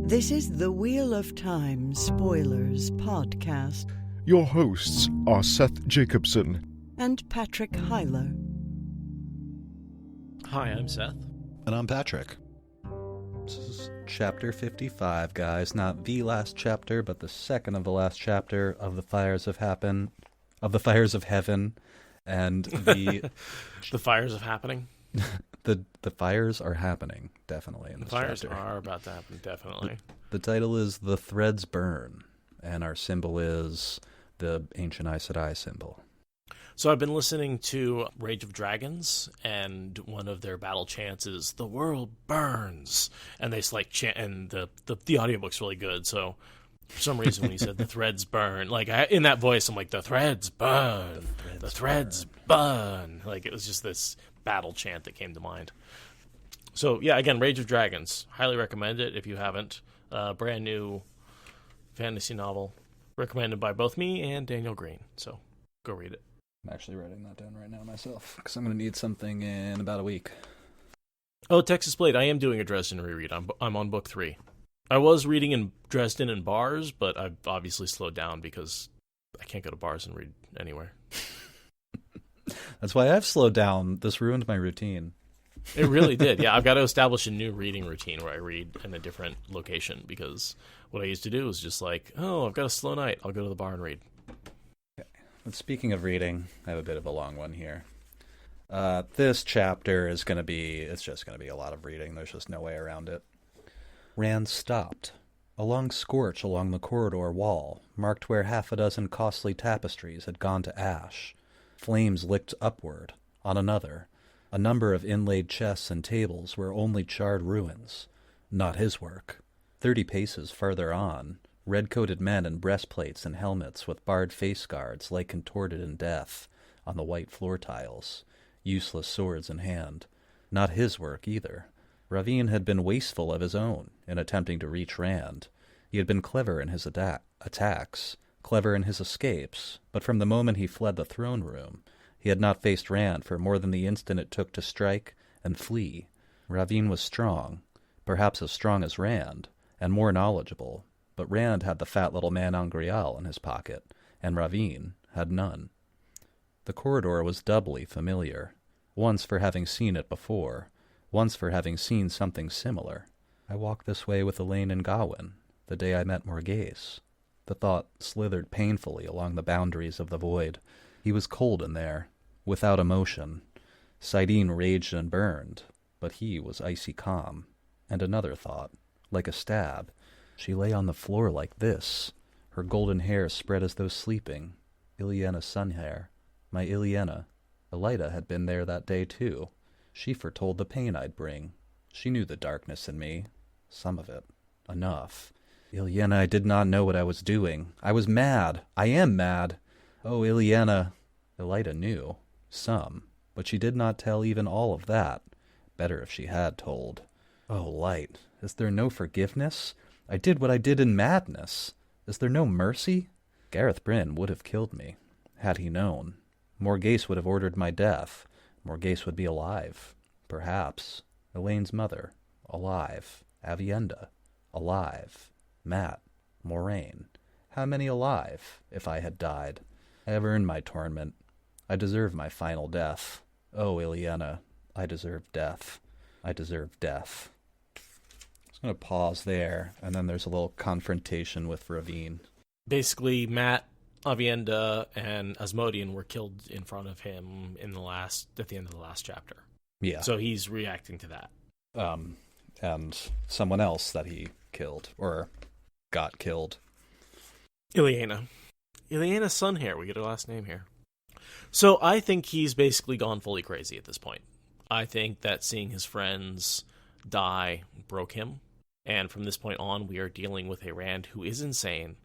This is the Wheel of Time Spoilers podcast. Your hosts are Seth Jacobson And Patrick Hyler. Hi, I'm Seth. And I'm Patrick. This is Chapter 55, guys. Not the last chapter, but the second of the last chapter of the Fires of Heaven, and the The fires of happening. the fires are happening, definitely, in this Fires chapter. are about to happen, definitely. The title is The Threads Burn, and our symbol is the ancient Aes Sedai symbol. So I've been listening to Rage of Dragons, and one of their battle chants is "The world burns," and they like chant, and the audiobook's really good. So for some reason, when he said "the threads burn," like in that voice, I'm like, "The threads burn, the threads burn." Like it was just this battle chant that came to mind. So yeah, again, Rage of Dragons, highly recommend it if you haven't. Brand new fantasy novel, recommended by both me and Daniel Green. So go read it. I'm actually writing that down right now myself, because I'm going to need something in about a week. Oh, Texas Blade, I am doing a Dresden reread. I'm on book 3. I was reading in Dresden and bars, but I've obviously slowed down because I can't go to bars and read anywhere. That's why I've slowed down. This ruined my routine. It really did. Yeah, I've got to establish a new reading routine where I read in a different location, because what I used to do was just like, oh, I've got a slow night. I'll go to the bar and read. But speaking of reading, I have a bit of a long one here. This chapter is going to be, it's just going to be a lot of reading. There's just no way around it. Rand stopped. A long scorch along the corridor wall marked where half a dozen costly tapestries had gone to ash. Flames licked upward. On another, a number of inlaid chests and tables were only charred ruins. Not his work. 30 paces farther on, red-coated men in breastplates and helmets with barred face guards lay contorted in death on the white floor tiles, useless swords in hand. Not his work either. Ravine had been wasteful of his own in attempting to reach Rand. He had been clever in his attacks, clever in his escapes, but from the moment he fled the throne room, he had not faced Rand for more than the instant it took to strike and flee. Ravine was strong, perhaps as strong as Rand, and more knowledgeable, but Rand had the fat little man Angreal in his pocket, and Ravine had none. The corridor was doubly familiar, once for having seen it before, once for having seen something similar. I walked this way with Elaine and Gawain, the day I met Morghese. The thought slithered painfully along the boundaries of the void. He was cold in there, without emotion. Saidin raged and burned, but he was icy calm. And another thought, like a stab. She lay on the floor like this, her golden hair spread as though sleeping. Ilyenna's sun hair. My Ilyenna. Elida had been there that day, too. She foretold the pain I'd bring. She knew the darkness in me. Some of it. Enough. Ilyenna, I did not know what I was doing. I was mad. I am mad. Oh, Ilyenna. Elida knew. Some. But she did not tell even all of that. Better if she had told. Oh, Light, is there no forgiveness? I did what I did in madness. Is there no mercy? Gareth Bryn would have killed me, had he known. Morghese would have ordered my death. Morghese would be alive. Perhaps. Elaine's mother. Alive. Avienda. Alive. Mat. Moraine. How many alive, if I had died? I have earned my torment. I deserve my final death. Oh, Ilyenna, I deserve death. I deserve death. I'm going to pause there, and then there's a little confrontation with Ravine. Basically, Matt, Avienda, and Asmodean were killed in front of him at the end of the last chapter. Yeah. So he's reacting to that. And someone else that he killed, or got killed. Ilyenna. Ilyenna's son here. We get her last name here. So I think he's basically gone fully crazy at this point. I think that seeing his friends die broke him. And from this point on, we are dealing with a Rand who is insane,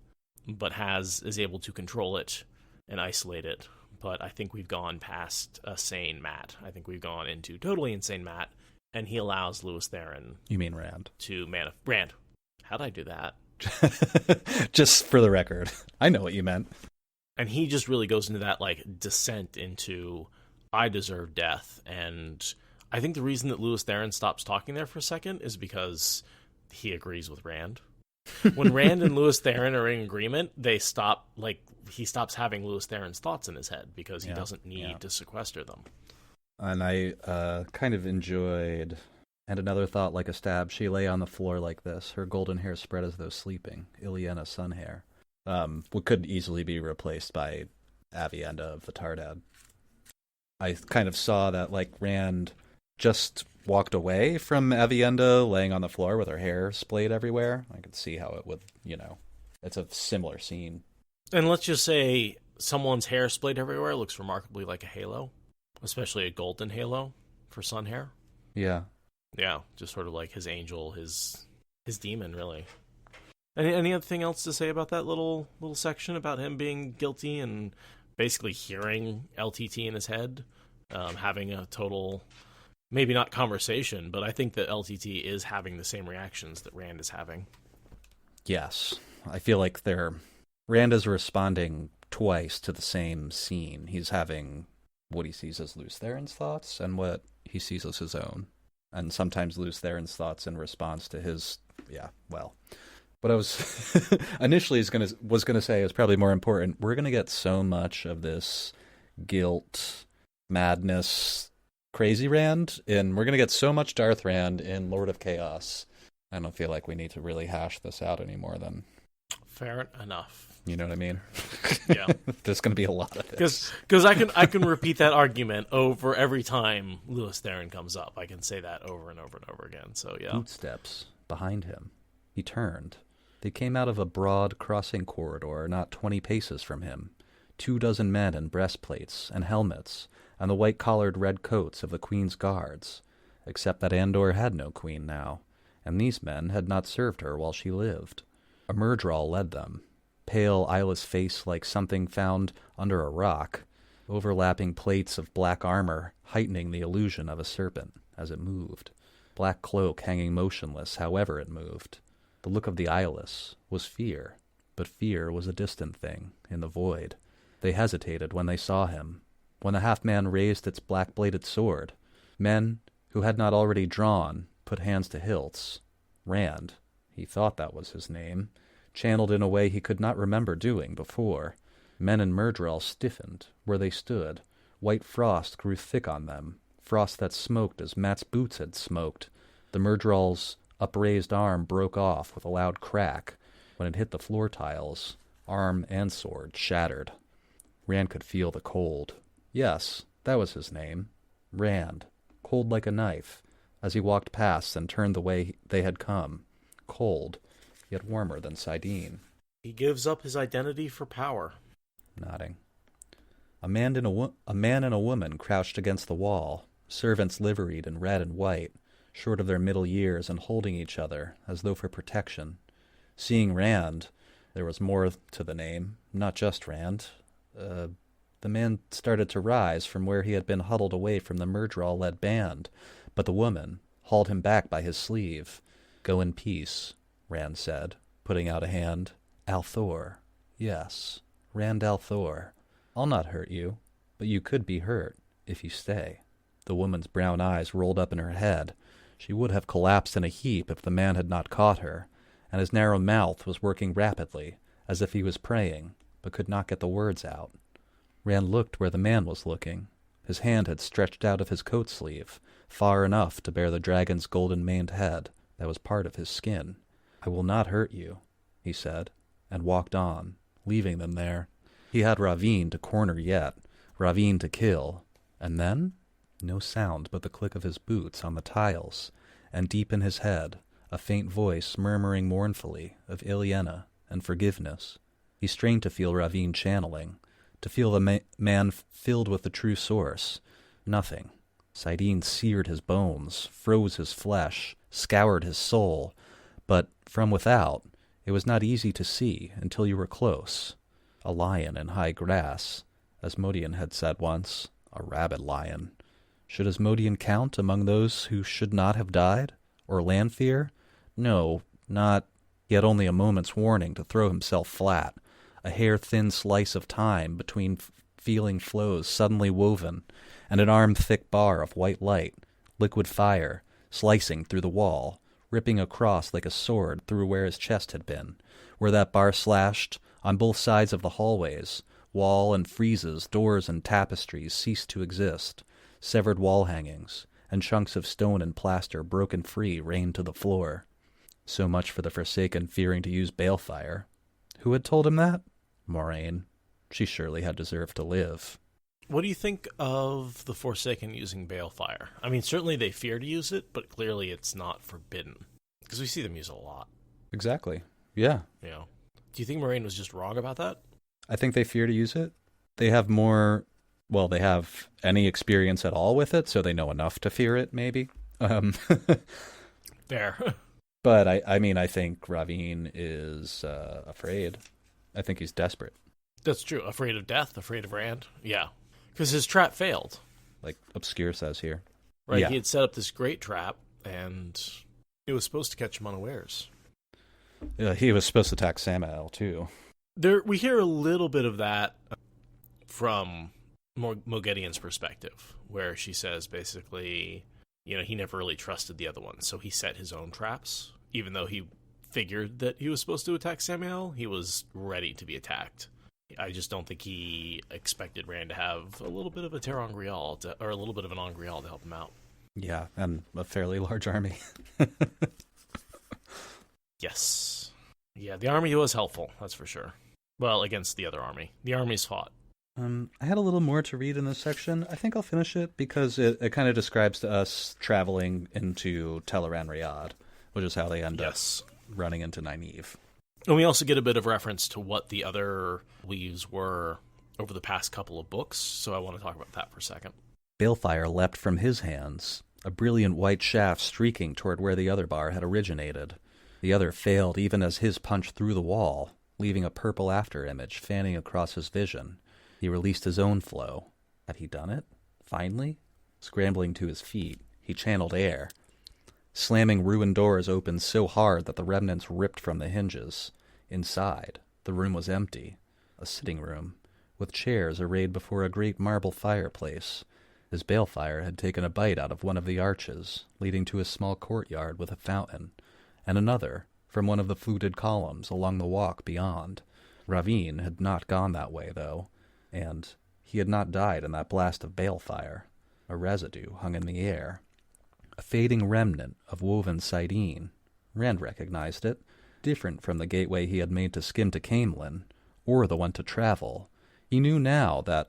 but is able to control it and isolate it. But I think we've gone past a sane Matt. I think we've gone into totally insane Matt, and he allows Lewis Theron. You mean Rand? Rand. How'd I do that? Just for the record, I know what you meant. And he just really goes into that descent into I deserve death. And I think the reason that Lewis Theron stops talking there for a second is because he agrees with Rand. When Rand and Louis Theron are in agreement, he stops having Louis Theron's thoughts in his head because he doesn't need to sequester them. And I kind of enjoyed, and another thought like a stab, she lay on the floor like this, her golden hair spread as though sleeping, Ilyena sun hair. What could easily be replaced by Avienda of the Tardad. I kind of saw that, like, Rand just walked away from Avienda laying on the floor with her hair splayed everywhere. I could see how it would, it's a similar scene. And let's just say someone's hair splayed everywhere looks remarkably like a halo, especially a golden halo for sun hair. Yeah. Yeah, just sort of like his angel, his demon, really. Any other thing else to say about that little section about him being guilty and basically hearing LTT in his head, having a total, maybe not conversation, but I think that LTT is having the same reactions that Rand is having. Yes. I feel like Rand is responding twice to the same scene. He's having what he sees as Louis Theron's thoughts and what he sees as his own. And sometimes Louis Theron's thoughts in response to his, what I was initially was gonna say is probably more important. We're gonna get so much of this guilt, madness, crazy Rand, and we're gonna get so much Darth Rand in Lord of Chaos. I don't feel like we need to really hash this out anymore. Then, fair enough. You know what I mean? Yeah. There's gonna be a lot of this because I can repeat that argument over every time Louis Theron comes up. I can say that over and over and over again. So yeah. Footsteps behind him. He turned. They came out of a broad crossing corridor not 20 paces from him. 24 men in breastplates and helmets, and the white-collared red coats of the Queen's guards, except that Andor had no queen now, and these men had not served her while she lived. A Myrddraal led them, pale, eyeless face like something found under a rock, overlapping plates of black armor heightening the illusion of a serpent as it moved, black cloak hanging motionless however it moved. The look of the eyeless was fear, but fear was a distant thing, in the void. They hesitated when they saw him, when the half-man raised its black-bladed sword. Men who had not already drawn put hands to hilts. Rand, he thought that was his name, channeled in a way he could not remember doing before. Men in Myrddraal stiffened where they stood. White frost grew thick on them, frost that smoked as Mat's boots had smoked. The Myrddraal's upraised arm broke off with a loud crack. When it hit the floor tiles, arm and sword shattered. Rand could feel the cold. Yes, that was his name. Rand, cold like a knife, as he walked past and turned the way they had come. Cold, yet warmer than Sidene. He gives up his identity for power. Nodding. A man and a woman crouched against the wall, servants liveried in red and white, short of their middle years and holding each other, as though for protection. Seeing Rand, there was more to the name, not just Rand. The man started to rise from where he had been huddled away from the Myrddraal-led band, but the woman hauled him back by his sleeve. "Go in peace," Rand said, putting out a hand. "Althor. Yes, Rand Althor. I'll not hurt you, but you could be hurt if you stay." The woman's brown eyes rolled up in her head. She would have collapsed in a heap if the man had not caught her, and his narrow mouth was working rapidly, as if he was praying, but could not get the words out. Rand looked where the man was looking. His hand had stretched out of his coat sleeve, far enough to bear the dragon's golden-maned head that was part of his skin. "I will not hurt you," he said, and walked on, leaving them there. He had Ravine to corner yet, Ravine to kill, and then? No sound but the click of his boots on the tiles, and deep in his head, a faint voice murmuring mournfully of Ilyena and forgiveness. He strained to feel Ravine channeling, to feel the man filled with the true source. Nothing. Sidene seared his bones, froze his flesh, scoured his soul, but from without, it was not easy to see until you were close. A lion in high grass, as Modian had said once, a rabid lion. Should Asmodean count among those who should not have died? Or Lanfear? No, not. He had only a moment's warning to throw himself flat, a hair-thin slice of time between feeling flows suddenly woven, and an arm-thick bar of white light, liquid fire, slicing through the wall, ripping across like a sword through where his chest had been, where that bar slashed. On both sides of the hallways, wall and friezes, doors and tapestries ceased to exist. Severed wall hangings and chunks of stone and plaster broken free rained to the floor. So much for the Forsaken fearing to use Balefire. Who had told him that? Moraine. She surely had deserved to live. What do you think of the Forsaken using Balefire? I mean, certainly they fear to use it, but clearly it's not forbidden. Because we see them use it a lot. Exactly. Yeah. You know. Do you think Moraine was just wrong about that? I think they fear to use it. They have they have any experience at all with it, so they know enough to fear it, maybe. Fair. But I think Ravine is afraid. I think he's desperate. That's true. Afraid of death, afraid of Rand. Yeah. Because his trap failed. Like Obscure says here. Right, yeah. He had set up this great trap, and it was supposed to catch him unawares. He was supposed to attack Samael, too. We hear a little bit of that from Moghedien's perspective, where she says basically, he never really trusted the other one, so he set his own traps. Even though he figured that he was supposed to attack Samael, he was ready to be attacked. I just don't think he expected Rand to have a little bit of a Terangrial, or a little bit of an Angrial to help him out. Yeah, and a fairly large army. Yes. Yeah, the army was helpful, that's for sure. Well, against the other army. The armies fought. I had a little more to read in this section. I think I'll finish it because it kind of describes to us traveling into Teleran Riyadh, which is how they end up running into Nynaeve. And we also get a bit of reference to what the other leaves were over the past couple of books, so I want to talk about that for a second. Balefire leapt from his hands, a brilliant white shaft streaking toward where the other bar had originated. The other failed even as his punched through the wall, leaving a purple afterimage fanning across his vision. He released his own flow. Had he done it? Finally? Scrambling to his feet, he channeled air. Slamming ruined doors opened so hard that the remnants ripped from the hinges. Inside, the room was empty. A sitting room, with chairs arrayed before a great marble fireplace. His Balefire had taken a bite out of one of the arches, leading to a small courtyard with a fountain, and another from one of the fluted columns along the walk beyond. Ravine had not gone that way, though, and he had not died in that blast of balefire. A residue hung in the air. A fading remnant of woven sidene. Rand recognized it, different from the gateway he had made to skim to Camelin, or the one to travel. He knew now that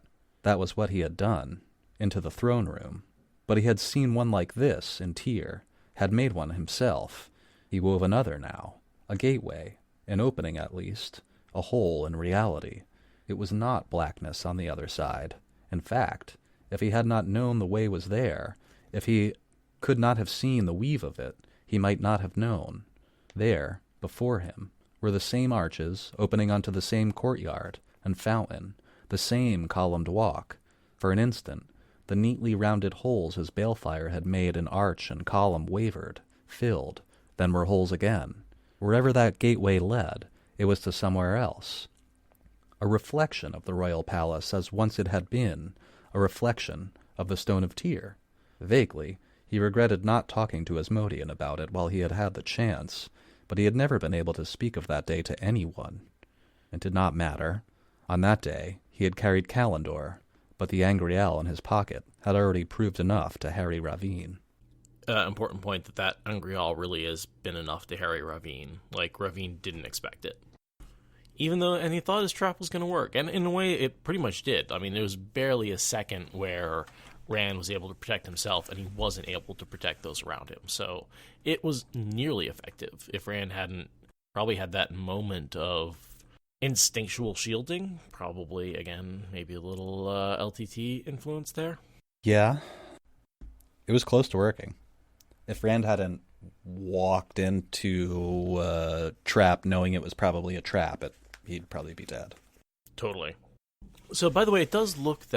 was what he had done, into the throne room. But he had seen one like this in Tyr, had made one himself. He wove another now, a gateway, an opening at least, a hole in reality. It was not blackness on the other side. In fact, if he had not known the way was there, if he could not have seen the weave of it, he might not have known. There, before him, were the same arches opening onto the same courtyard and fountain, the same columned walk. For an instant, the neatly rounded holes his Balefire had made in arch and column wavered, filled, then were holes again. Wherever that gateway led, it was to somewhere else. A reflection of the royal palace as once it had been, a reflection of the Stone of Tyr. Vaguely, he regretted not talking to Asmodean about it while he had had the chance, but he had never been able to speak of that day to anyone. It did not matter. On that day, he had carried Kalendor, but the Angriel in his pocket had already proved enough to harry Ravine. Important point that Angrial really has been enough to harry Ravine. Like, Ravine didn't expect it. And he thought his trap was going to work. And in a way, it pretty much did. I mean, there was barely a second where Rand was able to protect himself, and he wasn't able to protect those around him. So it was nearly effective. If Rand hadn't probably had that moment of instinctual shielding, probably, again, maybe a little LTT influence there. Yeah. It was close to working. If Rand hadn't walked into a trap knowing it was probably a trap, he'd probably be dead. Totally. So, by the way, it does look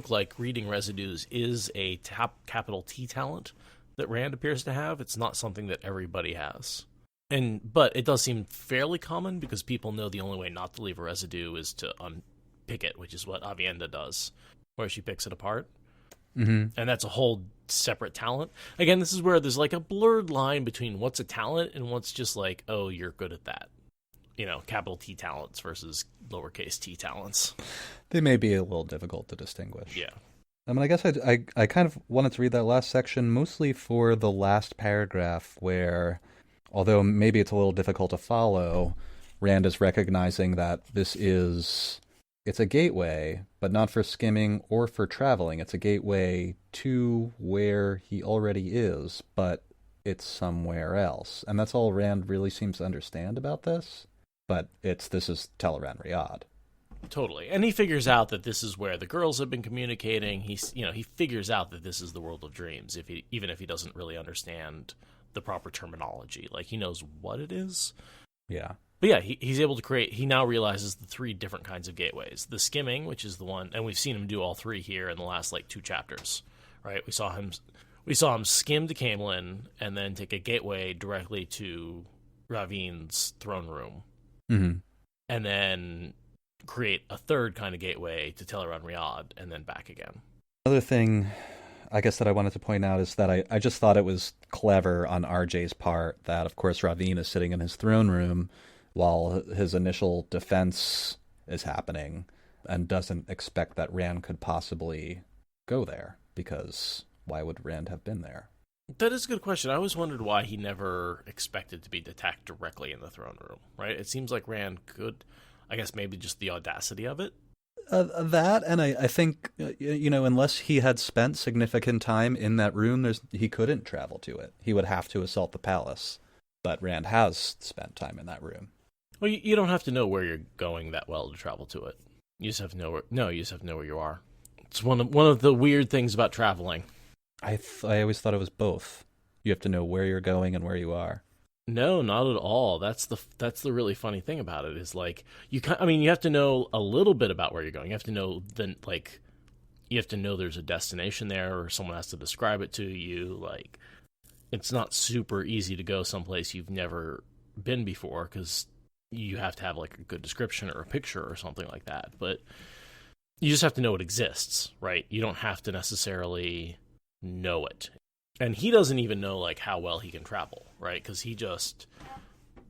like reading residues is a capital T talent that Rand appears to have. It's not something that everybody has. But it does seem fairly common because people know the only way not to leave a residue is to unpick it, which is what Aviendha does, where she picks it apart. Mm-hmm. And that's a whole separate talent. Again, this is where there's like a blurred line between what's a talent and what's just like, oh, you're good at that. Capital T talents versus lowercase t talents. They may be a little difficult to distinguish. Yeah. I mean, I guess I kind of wanted to read that last section mostly for the last paragraph where, although maybe it's a little difficult to follow, Rand is recognizing that it's a gateway, but not for skimming or for traveling. It's a gateway to where he already is, but it's somewhere else. And that's all Rand really seems to understand about this. But this is Teleran Riyadh. Totally. And he figures out that this is where the girls have been communicating. He figures out that this is the world of dreams, even if he doesn't really understand the proper terminology. Like, he knows what it is. Yeah. But yeah, he's able to create, he now realizes the 3 different kinds of gateways. The skimming, which is the one, and we've seen him do all 3 here in the last, 2 chapters, right? We saw him skim to Camelin and then take a gateway directly to Ravine's throne room. Mm-hmm. And then create a 3rd kind of gateway to Teleran Riyadh and then back again. Another thing, I guess, that I wanted to point out is that I just thought it was clever on RJ's part that, of course, Ravine is sitting in his throne room while his initial defense is happening and doesn't expect that Rand could possibly go there, because why would Rand have been there? That is a good question. I always wondered why he never expected to be attacked directly in the throne room, right? It seems like Rand could, I guess maybe just the audacity of it. That, and I think, unless he had spent significant time in that room, he couldn't travel to it. He would have to assault the palace. But Rand has spent time in that room. Well, you don't have to know where you're going that well to travel to it. You just have to know where. No, you just have to know where you are. It's one of the weird things about traveling. I always thought it was both. You have to know where you're going and where you are. No, not at all. That's the really funny thing about it is like you have to know a little bit about where you're going. You have to know you have to know there's a destination there, or someone has to describe it to you. Like, it's not super easy to go someplace you've never been before, because you have to have like a good description or a picture or something like that. But you just have to know it exists, right? You don't have to necessarily know it. And he doesn't even know like how well he can travel, right? Because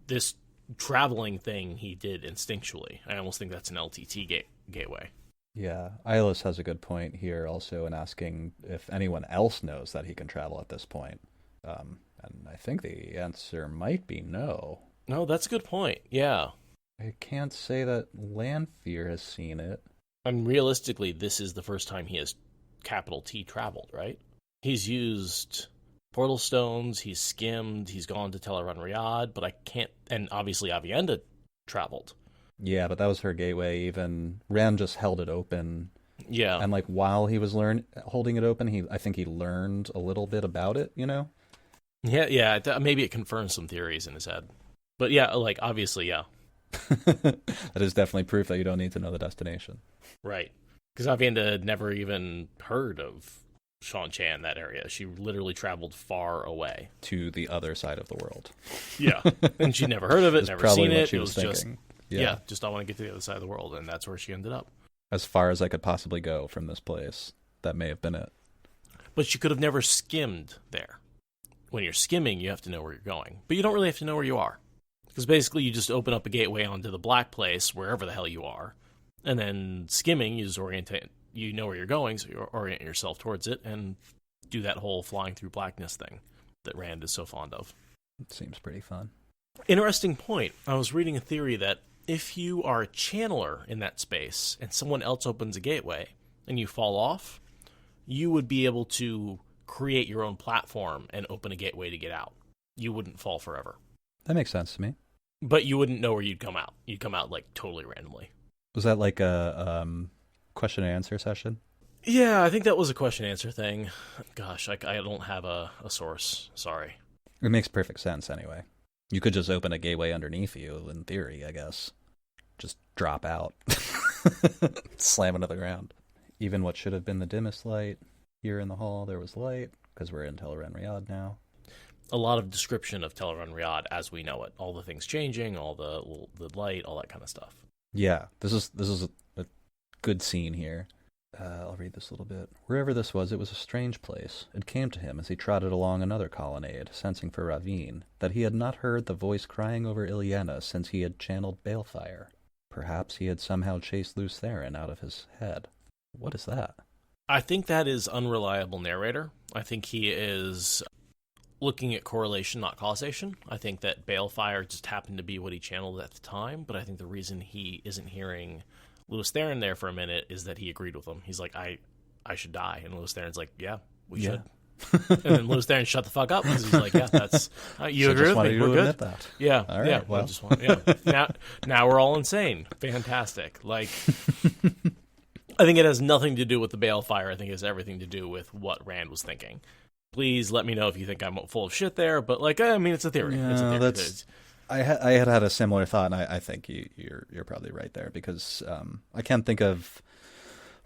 this traveling thing he did instinctually. I almost think that's an LTT gateway. Yeah, Ilis has a good point here also in asking if anyone else knows that he can travel at this point. And I think the answer might be no. No, that's a good point. Yeah. I can't say that Lanfear has seen it. And realistically, this is the first time he has capital T traveled, right? He's used portal stones, he's skimmed, he's gone to Teleran Riyadh, but I can't, and obviously Avienda traveled. Yeah, but that was her gateway. Even Rand just held it open. Yeah. And like while he was holding it open, I think he learned a little bit about it, Yeah, maybe it confirms some theories in his head. But yeah, like obviously, yeah. That is definitely proof that you don't need to know the destination. Right. Because Avienda had never even heard of Shan Chan, that area. She literally traveled far away. To the other side of the world. Yeah. And she'd never heard of it, never seen it. She was thinking. Just, yeah, just I want to get to the other side of the world. And that's where she ended up. As far as I could possibly go from this place. That may have been it. But she could have never skimmed there. When you're skimming, you have to know where you're going. But you don't really have to know where you are. Because basically you just open up a gateway onto the black place, wherever the hell you are. And then skimming, you just you know where you're going, so you orient yourself towards it and do that whole flying through blackness thing that Rand is so fond of. It seems pretty fun. Interesting point. I was reading a theory that if you are a channeler in that space and someone else opens a gateway and you fall off, you would be able to create your own platform and open a gateway to get out. You wouldn't fall forever. That makes sense to me. But you wouldn't know where you'd come out. You'd come out like totally randomly. Was that like a question and answer session? Yeah, I think that was a question and answer thing. Gosh, I don't have a source. Sorry. It makes perfect sense anyway. You could just open a gateway underneath you, in theory, I guess. Just drop out. Slam into the ground. Even what should have been the dimmest light here in the hall, there was light, because we're in Teleran Riyadh now. A lot of description of Teleran Riyadh as we know it. All the things changing, all the light, all that kind of stuff. Yeah, this is a good scene here. I'll read this a little bit. Wherever this was, it was a strange place. It came to him as he trotted along another colonnade, sensing for Ravine, that he had not heard the voice crying over Ilyana since he had channeled Balefire. Perhaps he had somehow chased Lews Therin out of his head. What is that? I think that is unreliable narrator. I think he is looking at correlation, not causation. I think that Balefire just happened to be what he channeled at the time, but I think the reason he isn't hearing Lews Therin there for a minute is that he agreed with him. He's like, I should die. And Lews Therin's like, yeah, we should. And then Lews Therin shut the fuck up because he's like, yeah, that's you agree with me. We're good. That. Yeah, all right. Yeah. Well, Now we're all insane. Fantastic. Like, I think it has nothing to do with the Balefire. I think it has everything to do with what Rand was thinking. Please let me know if you think I'm full of shit there. But like, I mean, it's a theory. Yeah, it's a theory. That's. I had a similar thought, and I think you're probably right there because I can't think of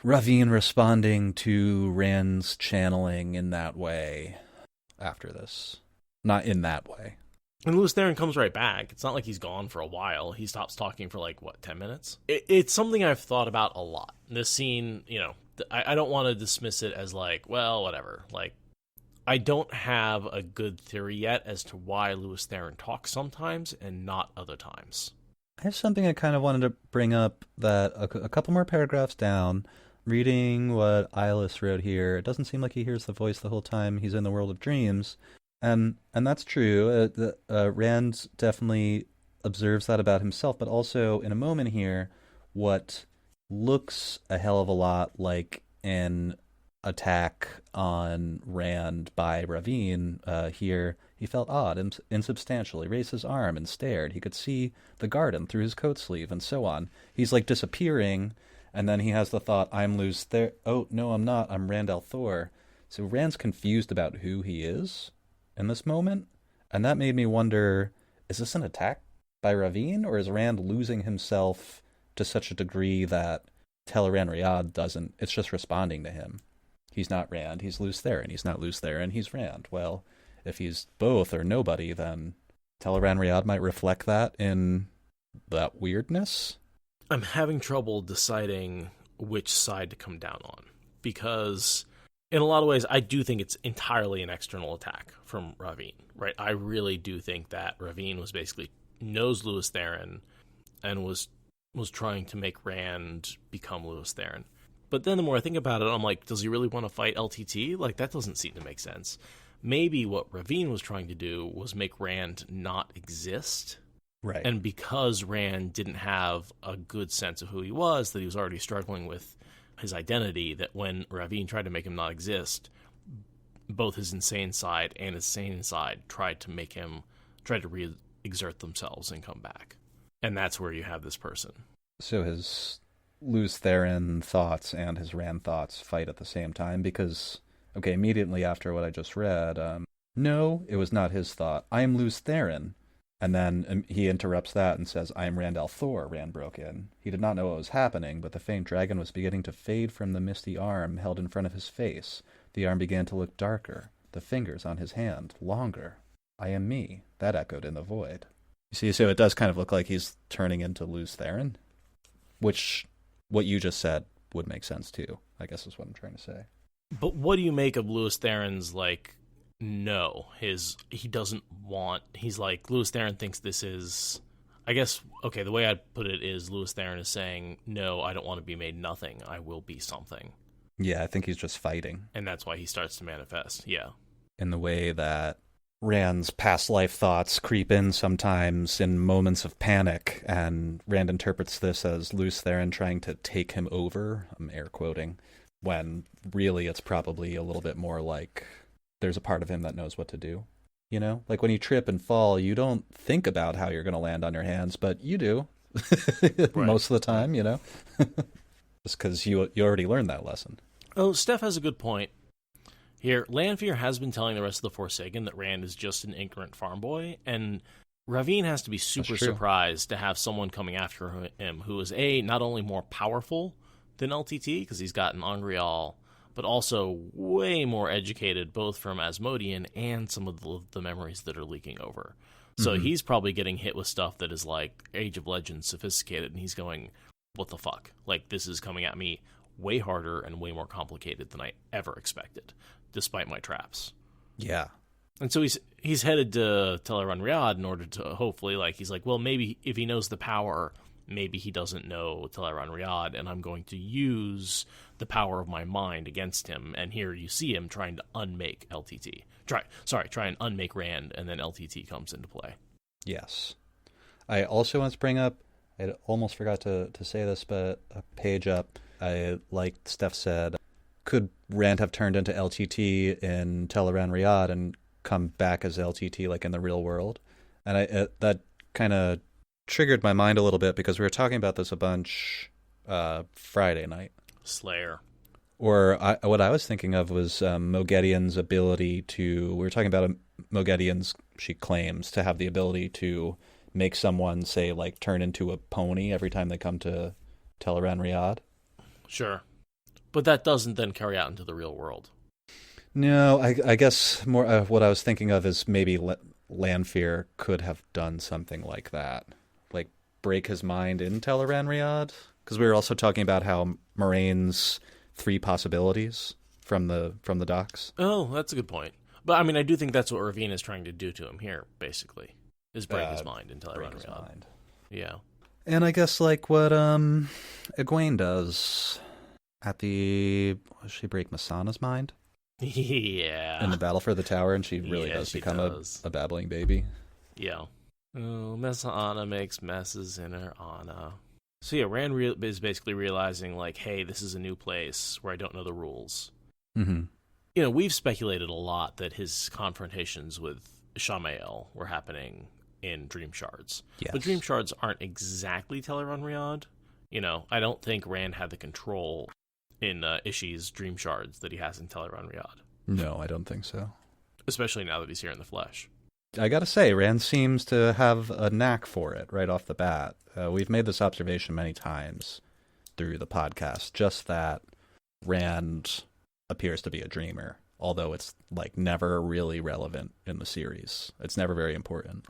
Ravine responding to Rand's channeling in that way after this. Not in that way. And Lews Therin comes right back. It's not like he's gone for a while. He stops talking for 10 minutes? It's something I've thought about a lot. This scene, I don't want to dismiss it as well, whatever. I don't have a good theory yet as to why Lews Therin talks sometimes and not other times. I have something I kind of wanted to bring up that a couple more paragraphs down, reading what Eyeless wrote here, it doesn't seem like he hears the voice the whole time he's in the world of dreams. And that's true. Rand definitely observes that about himself, but also in a moment here, what looks a hell of a lot like an attack on Rand by Ravine here. He felt odd, insubstantial. He raised his arm and stared. He could see the garden through his coat sleeve and so on. He's disappearing, and then he has the thought, I'm Lews Therin. Oh, no, I'm not. I'm Rand al'Thor. So Rand's confused about who he is in this moment, and that made me wonder, is this an attack by Ravine, or is Rand losing himself to such a degree that Teleran Riyadh doesn't, it's just responding to him? He's not Rand, he's Lews Therin. He's not Lews Therin, he's Rand. Well, if he's both or nobody, then Teleran Riyadh might reflect that in that weirdness. I'm having trouble deciding which side to come down on, because in a lot of ways, I do think it's entirely an external attack from Ravine, right? I really do think that Ravine was basically knows Lews Therin and was trying to make Rand become Lews Therin. But then the more I think about it, I'm like, does he really want to fight LTT? That doesn't seem to make sense. Maybe what Ravine was trying to do was make Rand not exist. Right. And because Rand didn't have a good sense of who he was, that he was already struggling with his identity, that when Ravine tried to make him not exist, both his insane side and his sane side tried to re-exert themselves and come back. And that's where you have this person. So his Lews Therin thoughts and his Rand thoughts fight at the same time because, okay, immediately after what I just read, no, it was not his thought. I am Lews Therin. And then he interrupts that and says, I am Rand al'Thor, Rand broke in. He did not know what was happening, but the faint dragon was beginning to fade from the misty arm held in front of his face. The arm began to look darker, the fingers on his hand longer. I am me. That echoed in the void. You see, so it does kind of look like he's turning into Lews Therin, which what you just said would make sense too, I guess is what I'm trying to say. But what do you make of Lews Therin's, no, he doesn't want, he's like, Lews Therin thinks this is, I guess, okay, the way I'd put it is Lews Therin is saying, no, I don't want to be made nothing, I will be something. Yeah, I think he's just fighting. And that's why he starts to manifest, yeah. In the way that Rand's past life thoughts creep in sometimes in moments of panic, and Rand interprets this as Lews Therin trying to take him over, I'm air quoting, when really it's probably a little bit more like there's a part of him that knows what to do. You know? Like when you trip and fall, you don't think about how you're going to land on your hands, but you do. Most of the time, you know? Just because you already learned that lesson. Oh, Steph has a good point. Here, Lanfear has been telling the rest of the Forsaken that Rand is just an ignorant farm boy, and Ravine has to be super surprised to have someone coming after him who is, not only more powerful than LTT, because he's got an Angreal, but also way more educated, both from Asmodean and some of the memories that are leaking over. So he's probably getting hit with stuff that is like Age of Legends sophisticated, and he's going, what the fuck? This is coming at me way harder and way more complicated than I ever expected, despite my traps. Yeah. And so he's headed to Teleron Riyadh in order to hopefully, he's like, well, maybe if he knows the power, maybe he doesn't know Teleron Riyadh, and I'm going to use the power of my mind against him. And here you see him trying to unmake LTT. Try and unmake Rand, and then LTT comes into play. Yes. I also want to bring up, I almost forgot to say this, but a page up, like Steph said, could Rand have turned into LTT in Teleron Riyadh and come back as LTT like in the real world? And that kind of triggered my mind a little bit because we were talking about this a bunch Friday night. Slayer. Or what I was thinking of was Mogedian's ability to... We were talking about Mogedian's, she claims, to have the ability to make someone, say, like, turn into a pony every time they come to Teleron Riyadh. Sure. But that doesn't then carry out into the real world. No, I guess more what I was thinking of is maybe Lanfear could have done something like that. Like, break his mind in Teleron Riyadh? Because we were also talking about how Moiraine's 3 possibilities from the docks. Oh, that's a good point. But, I mean, I do think that's what Ravine is trying to do to him here, basically, is break his mind in Teleron Riyadh. Yeah. And I guess, like, what Egwene does at the... Does she break Masana's mind? Yeah. In the battle for the tower, and she really does become a babbling baby. Yeah. Oh, Masana makes messes in her Anna. So yeah, Rand is basically realizing, like, hey, this is a new place where I don't know the rules. Mm-hmm. You know, we've speculated a lot that his confrontations with Shamael were happening in Dream Shards. Yes. But Dream Shards aren't exactly Teleron Riyadh. You know, I don't think Rand had the control in Ishi's Dream Shards that he has in Teleron Riyadh. No, I don't think so. Especially now that he's here in the flesh. I gotta say, Rand seems to have a knack for it right off the bat. We've made this observation many times through the podcast, just that Rand appears to be a dreamer, although it's like never really relevant in the series. It's never very important.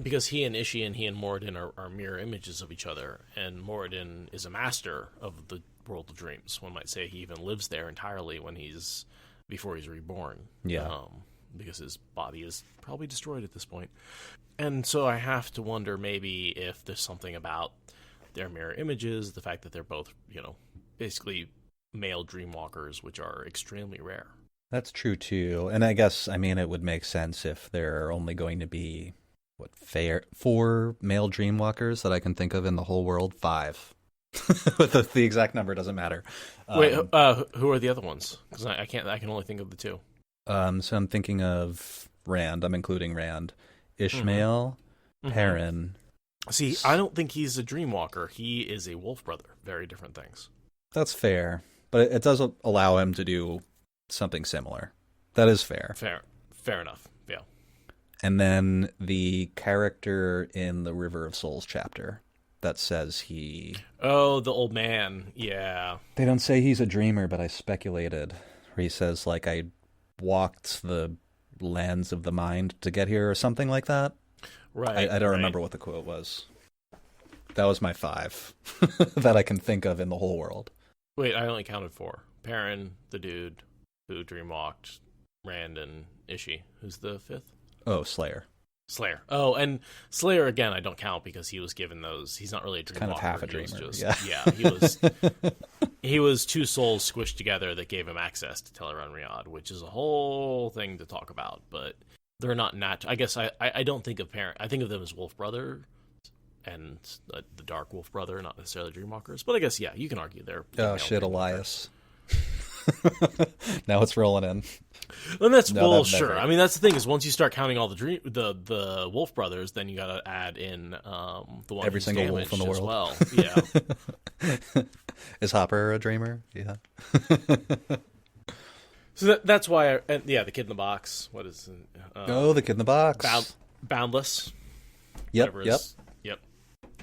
Because he and Ishi and he and Moradin are mirror images of each other, and Moradin is a master of the world of dreams. One might say he even lives there entirely before he's reborn. Yeah. Because his body is probably destroyed at this point. And so I have to wonder maybe if there's something about their mirror images, the fact that they're both, basically male dreamwalkers, which are extremely rare. That's true, too. And I guess, it would make sense if there are only going to be, 4 male dreamwalkers that I can think of in the whole world? 5. the exact number doesn't matter. Wait, who are the other ones? Because I can only think of the 2. So I'm thinking of Rand. I'm including Rand. Ishmael, Perrin. See, I don't think he's a dreamwalker. He is a wolf brother. Very different things. That's fair. But it does allow him to do something similar. That is fair. Fair enough. Yeah. And then the character in the River of Souls chapter that says he... Oh, the old man. Yeah. They don't say he's a dreamer, but I speculated. Where he says, like, I walked the lands of the mind to get here or something like that. Right. I don't remember what the quote was. That was my 5 that I can think of in the whole world. Wait, I only counted 4. Perrin, the dude who dreamwalked, Rand, and Ishi. Who's the 5th? Oh, Slayer. Oh, and Slayer, again, I don't count because he was given those. He's not really a dreamwalker. Kind of half a dreamer. He was 2 souls squished together that gave him access to Teleron Riyadh, which is a whole thing to talk about. But they're not I guess I don't think of Perrin. I think of them as Wolf Brother and the Dark Wolf Brother, not necessarily Dreamwalkers. But I guess, yeah, you can argue they're... Oh, shit, Elias. Now it's rolling in. And that's sure. I mean, that's the thing is once you start counting all the Wolf Brothers, then you got to add in the one every single wolf in the world as well. Yeah. Is Hopper a dreamer? Yeah. So that's why. The Kid in the Box. What is? The Kid in the Box. Boundless. Yep. Yep.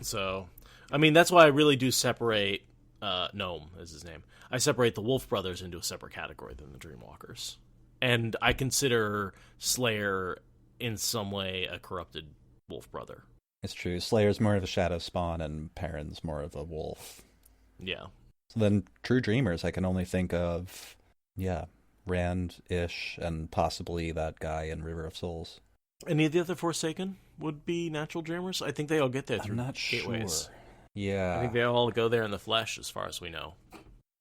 So, I mean, that's why I really do separate. Gnome is his name. I separate the Wolf Brothers into a separate category than the Dreamwalkers. And I consider Slayer in some way a corrupted wolf brother. It's true. Slayer's more of a shadow spawn and Perrin's more of a wolf. Yeah. So then, true dreamers, I can only think of, Rand-ish, and possibly that guy in River of Souls. Any of the other Forsaken would be natural dreamers? I think they all get there through I'm not gateways. sure. Yeah. I think they all go there in the flesh, as far as we know.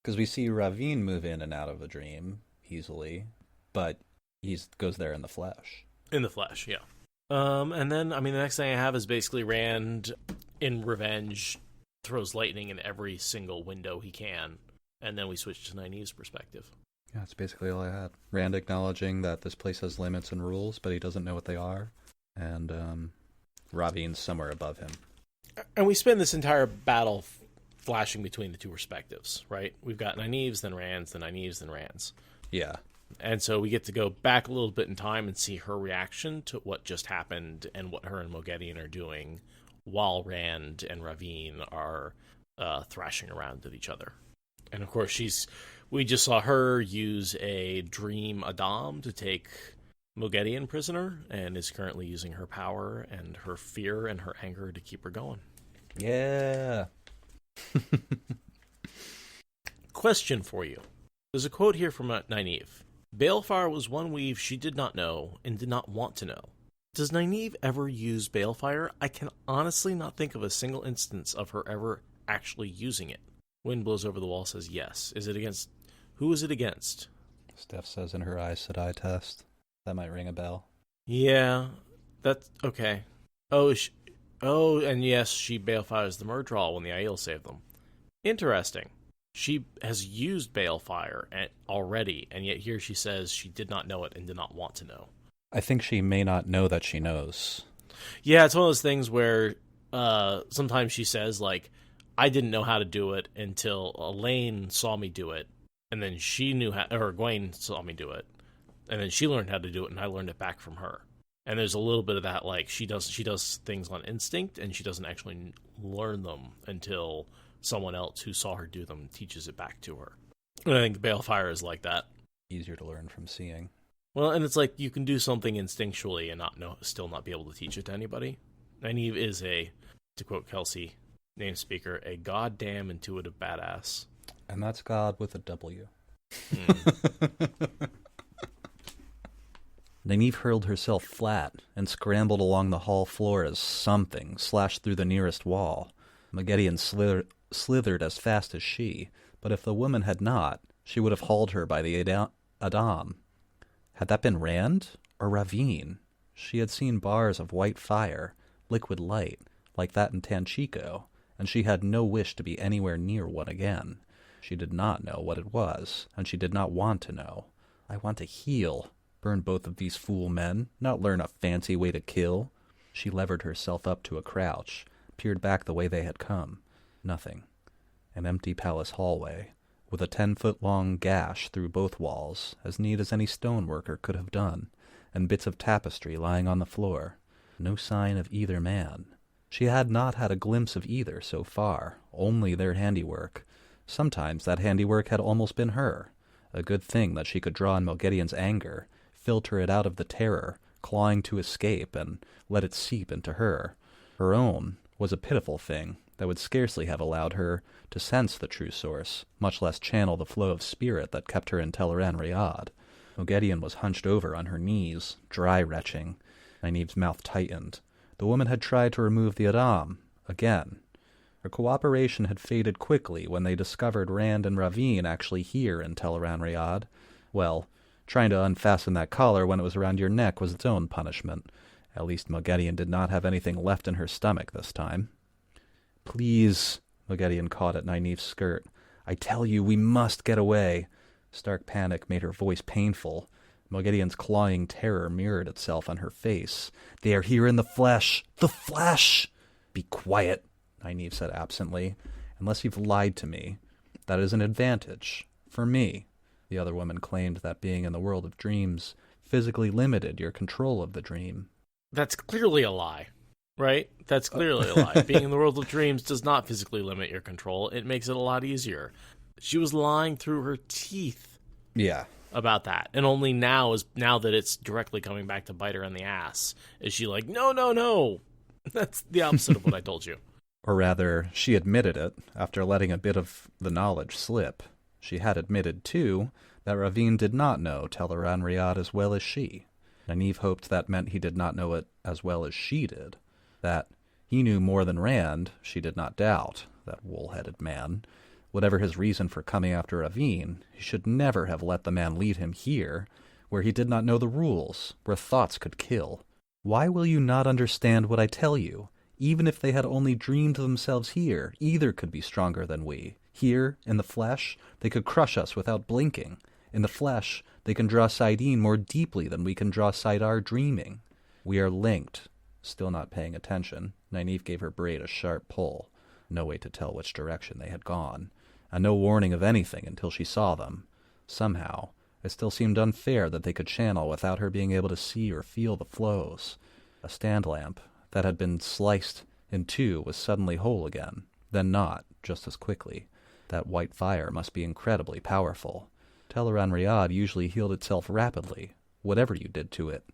Because we see Ravine move in and out of a dream easily, but he goes there in the flesh. In the flesh, yeah. And then, the next thing I have is basically Rand, in revenge, throws lightning in every single window he can, and then we switch to Nynaeve's perspective. Yeah, that's basically all I had. Rand acknowledging that this place has limits and rules, but he doesn't know what they are, and Ravine's somewhere above him. And we spend this entire battle flashing between the two perspectives, right? We've got Nynaeve's, then Rand's, then Nynaeve's, then Rand's. Yeah. And so we get to go back a little bit in time and see her reaction to what just happened and what her and Moghedien are doing while Rand and Ravine are thrashing around at each other. And of course, we just saw her use a dream Adam to take Moghedien prisoner, and is currently using her power and her fear and her anger to keep her going. Yeah. Question for you. There's a quote here from Nynaeve. Balefire was one weave she did not know and did not want to know. Does Nynaeve ever use Balefire? I can honestly not think of a single instance of her ever actually using it. Wind Blows Over the Wall says yes. Is it against... Who is it against? Steph says in her Aes Sedai test. That might ring a bell. Yeah, that's... Okay. And yes, she Balefires the Murdral when the Aiel saved them. Interesting. She has used Balefire already, and yet here she says she did not know it and did not want to know. I think she may not know that she knows. Yeah, it's one of those things where sometimes she says, like, I didn't know how to do it until Elaine saw me do it, and then she knew how, or Egwene saw me do it, and then she learned how to do it, and I learned it back from her. And there's a little bit of that, like, she does things on instinct, and she doesn't actually learn them until someone else who saw her do them teaches it back to her. And I think Balefire is like that. Easier to learn from seeing. Well, and it's like you can do something instinctually and still not be able to teach it to anybody. Nynaeve is to quote Kelsey, name speaker, a goddamn intuitive badass. And that's God with a W. Nynaeve hurled herself flat and scrambled along the hall floor as something slashed through the nearest wall. Moghedien slithered as fast as she, but if the woman had not, she would have hauled her by the Adam. Had that been Rand or Ravine? She had seen bars of white fire, liquid light, like that in Tanchico, and she had no wish to be anywhere near one again. She did not know what it was, and she did not want to know. I want to heal, burn both of these fool men, not learn a fancy way to kill. She levered herself up to a crouch, peered back the way they had come. Nothing. An empty palace hallway, with a 10-foot-long gash through both walls, as neat as any stoneworker could have done, and bits of tapestry lying on the floor. No sign of either man. She had not had a glimpse of either so far, only their handiwork. Sometimes that handiwork had almost been her. A good thing that she could draw on Moghedien's anger, filter it out of the terror, clawing to escape, and let it seep into her. Her own was a pitiful thing that would scarcely have allowed her to sense the true source, much less channel the flow of spirit that kept her in Tel'aran'rhiod. Moghedien was hunched over on her knees, dry retching. Nynaeve's mouth tightened. The woman had tried to remove the Adam, again. Her cooperation had faded quickly when they discovered Rand and Ravine actually here in Tel'aran'rhiod. Well, trying to unfasten that collar when it was around your neck was its own punishment. At least Moghedien did not have anything left in her stomach this time. "Please," Moghedien caught at Nynaeve's skirt. "I tell you, we must get away." Stark panic made her voice painful. Moghedien's clawing terror mirrored itself on her face. "They are here in the flesh! The flesh!" "Be quiet," Nynaeve said absently. "Unless you've lied to me. That is an advantage. For me." The other woman claimed that being in the world of dreams physically limited your control of the dream. That's clearly a lie, right? That's clearly a lie. Being in the world of dreams does not physically limit your control. It makes it a lot easier. She was lying through her teeth. Yeah. About that. And only now that it's directly coming back to bite her in the ass, is she like, no. That's the opposite of what I told you. Or rather, she admitted it after letting a bit of the knowledge slip. She had admitted, too, that Ravine did not know Teleran Riyadh as well as she. Nynaeve hoped that meant he did not know it as well as she did. That he knew more than Rand, she did not doubt, that wool-headed man. Whatever his reason for coming after Ravine, he should never have let the man lead him here, where he did not know the rules, where thoughts could kill. Why will you not understand what I tell you? Even if they had only dreamed themselves here, either could be stronger than we. Here, in the flesh, they could crush us without blinking. In the flesh, they can draw Saidin more deeply than we can draw Saidar dreaming. We are linked. Still not paying attention, Nynaeve gave her braid a sharp pull. No way to tell which direction they had gone, and no warning of anything until she saw them. Somehow, it still seemed unfair that they could channel without her being able to see or feel the flows. A stand lamp that had been sliced in two was suddenly whole again, then not, just as quickly. That white fire must be incredibly powerful. Teleran Riyadh usually healed itself rapidly, whatever you did to it.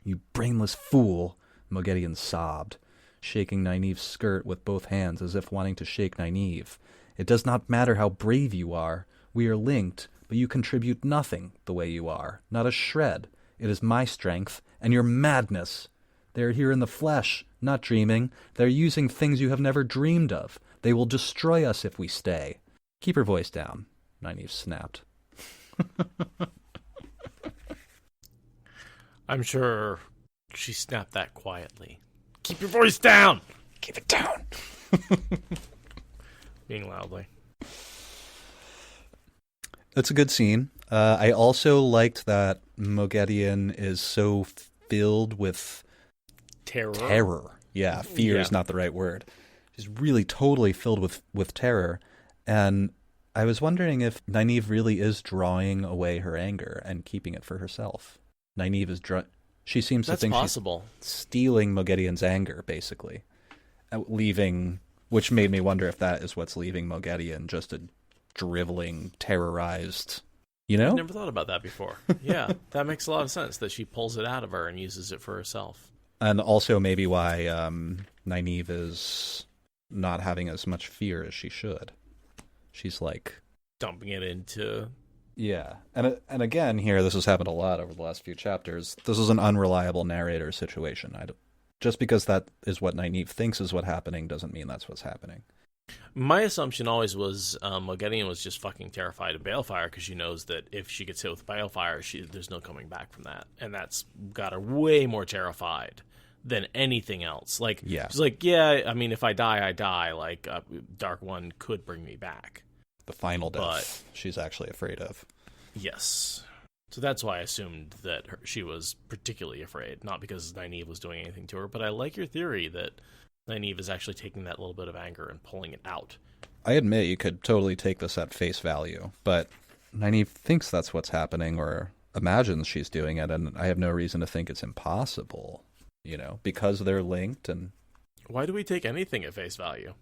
You brainless fool, Moghedien sobbed, shaking Nynaeve's skirt with both hands as if wanting to shake Nynaeve. It does not matter how brave you are. We are linked, but you contribute nothing the way you are, not a shred. It is my strength and your madness. They are here in the flesh, not dreaming. They are using things you have never dreamed of. They will destroy us if we stay. Keep her voice down, Nynaeve snapped. I'm sure she snapped that quietly. Keep your voice down! Keep it down! Being loudly. That's a good scene. I also liked that Moghedien is so filled with terror. Yeah, fear is not the right word. She's really totally filled with terror. And I was wondering if Nynaeve really is drawing away her anger and keeping it for herself. Nynaeve is she seems to think possible. She's stealing Moghedien's anger, basically. Which made me wonder if that is what's leaving Moghedien, just a driveling, terrorized, you know? I've never thought about that before. Yeah, that makes a lot of sense, that she pulls it out of her and uses it for herself. And also maybe why Nynaeve is not having as much fear as she should. She's like... dumping it into... Yeah. And again, here, this has happened a lot over the last few chapters. This is an unreliable narrator situation. Just because that is what Nynaeve thinks is what's happening doesn't mean that's what's happening. My assumption always was Moghedien was just fucking terrified of Balefire because she knows that if she gets hit with Balefire, there's no coming back from that. And that's got her way more terrified than anything else. Like, yeah. She's like, yeah, I mean, if I die, I die. Like, Dark One could bring me back. The final death she's actually afraid of. Yes. So that's why I assumed that she was particularly afraid, not because Nynaeve was doing anything to her, but I like your theory that Nynaeve is actually taking that little bit of anger and pulling it out. I admit you could totally take this at face value, but Nynaeve thinks that's what's happening or imagines she's doing it, and I have no reason to think it's impossible, because they're linked. And why do we take anything at face value?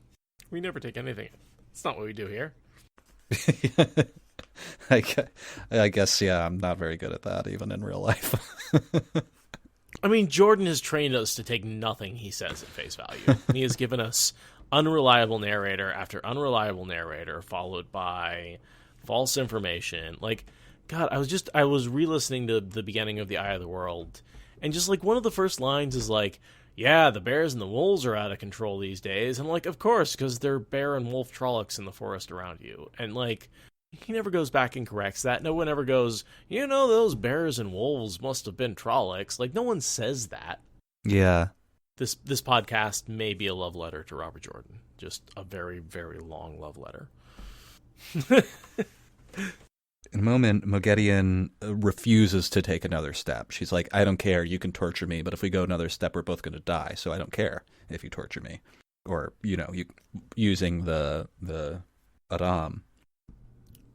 We never take anything. It's not what we do here. I guess, yeah, I'm not very good at that, even in real life. I mean, Jordan has trained us to take nothing he says at face value. He has given us unreliable narrator after unreliable narrator, followed by false information. Like, God, I was re-listening to the beginning of The Eye of the World, and just, like, one of the first lines is like, yeah, the bears and the wolves are out of control these days. And I'm like, of course, because they're bear and wolf Trollocs in the forest around you. And, like, he never goes back and corrects that. No one ever goes, those bears and wolves must have been Trollocs. Like, no one says that. Yeah. This podcast may be a love letter to Robert Jordan. Just a very, very long love letter. In a moment, Moghedien refuses to take another step. She's like, I don't care, you can torture me, but if we go another step, we're both going to die, so I don't care if you torture me. Or, using the Aram.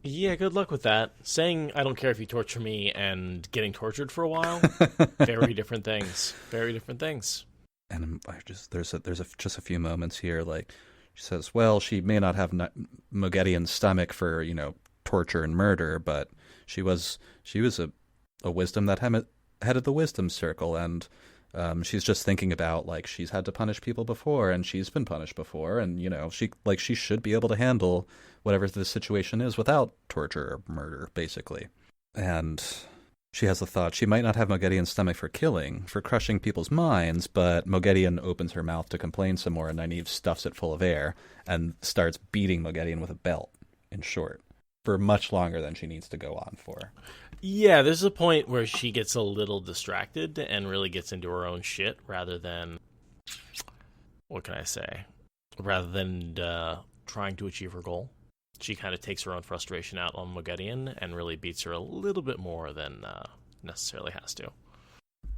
Yeah, good luck with that. Saying, I don't care if you torture me, and getting tortured for a while, very different things. Very different things. And there's just a few moments here, like, she says, well, she may not have Moghedien's stomach for, torture and murder, but she was a wisdom that headed the wisdom circle, and She's just thinking about, like, she's had to punish people before, and she's been punished before, and, you know, she should be able to handle whatever the situation is without torture or murder, basically. And she has the thought she might not have Moghedien's stomach for killing, for crushing people's minds, but Moghedien opens her mouth to complain some more, and Nynaeve stuffs it full of air and starts beating Moghedien with a belt, in short, for much longer than she needs to go on for. Yeah, there's a point where she gets a little distracted and really gets into her own shit rather than, what can I say, rather than trying to achieve her goal. She kind of takes her own frustration out on Moghedien and really beats her a little bit more than necessarily has to.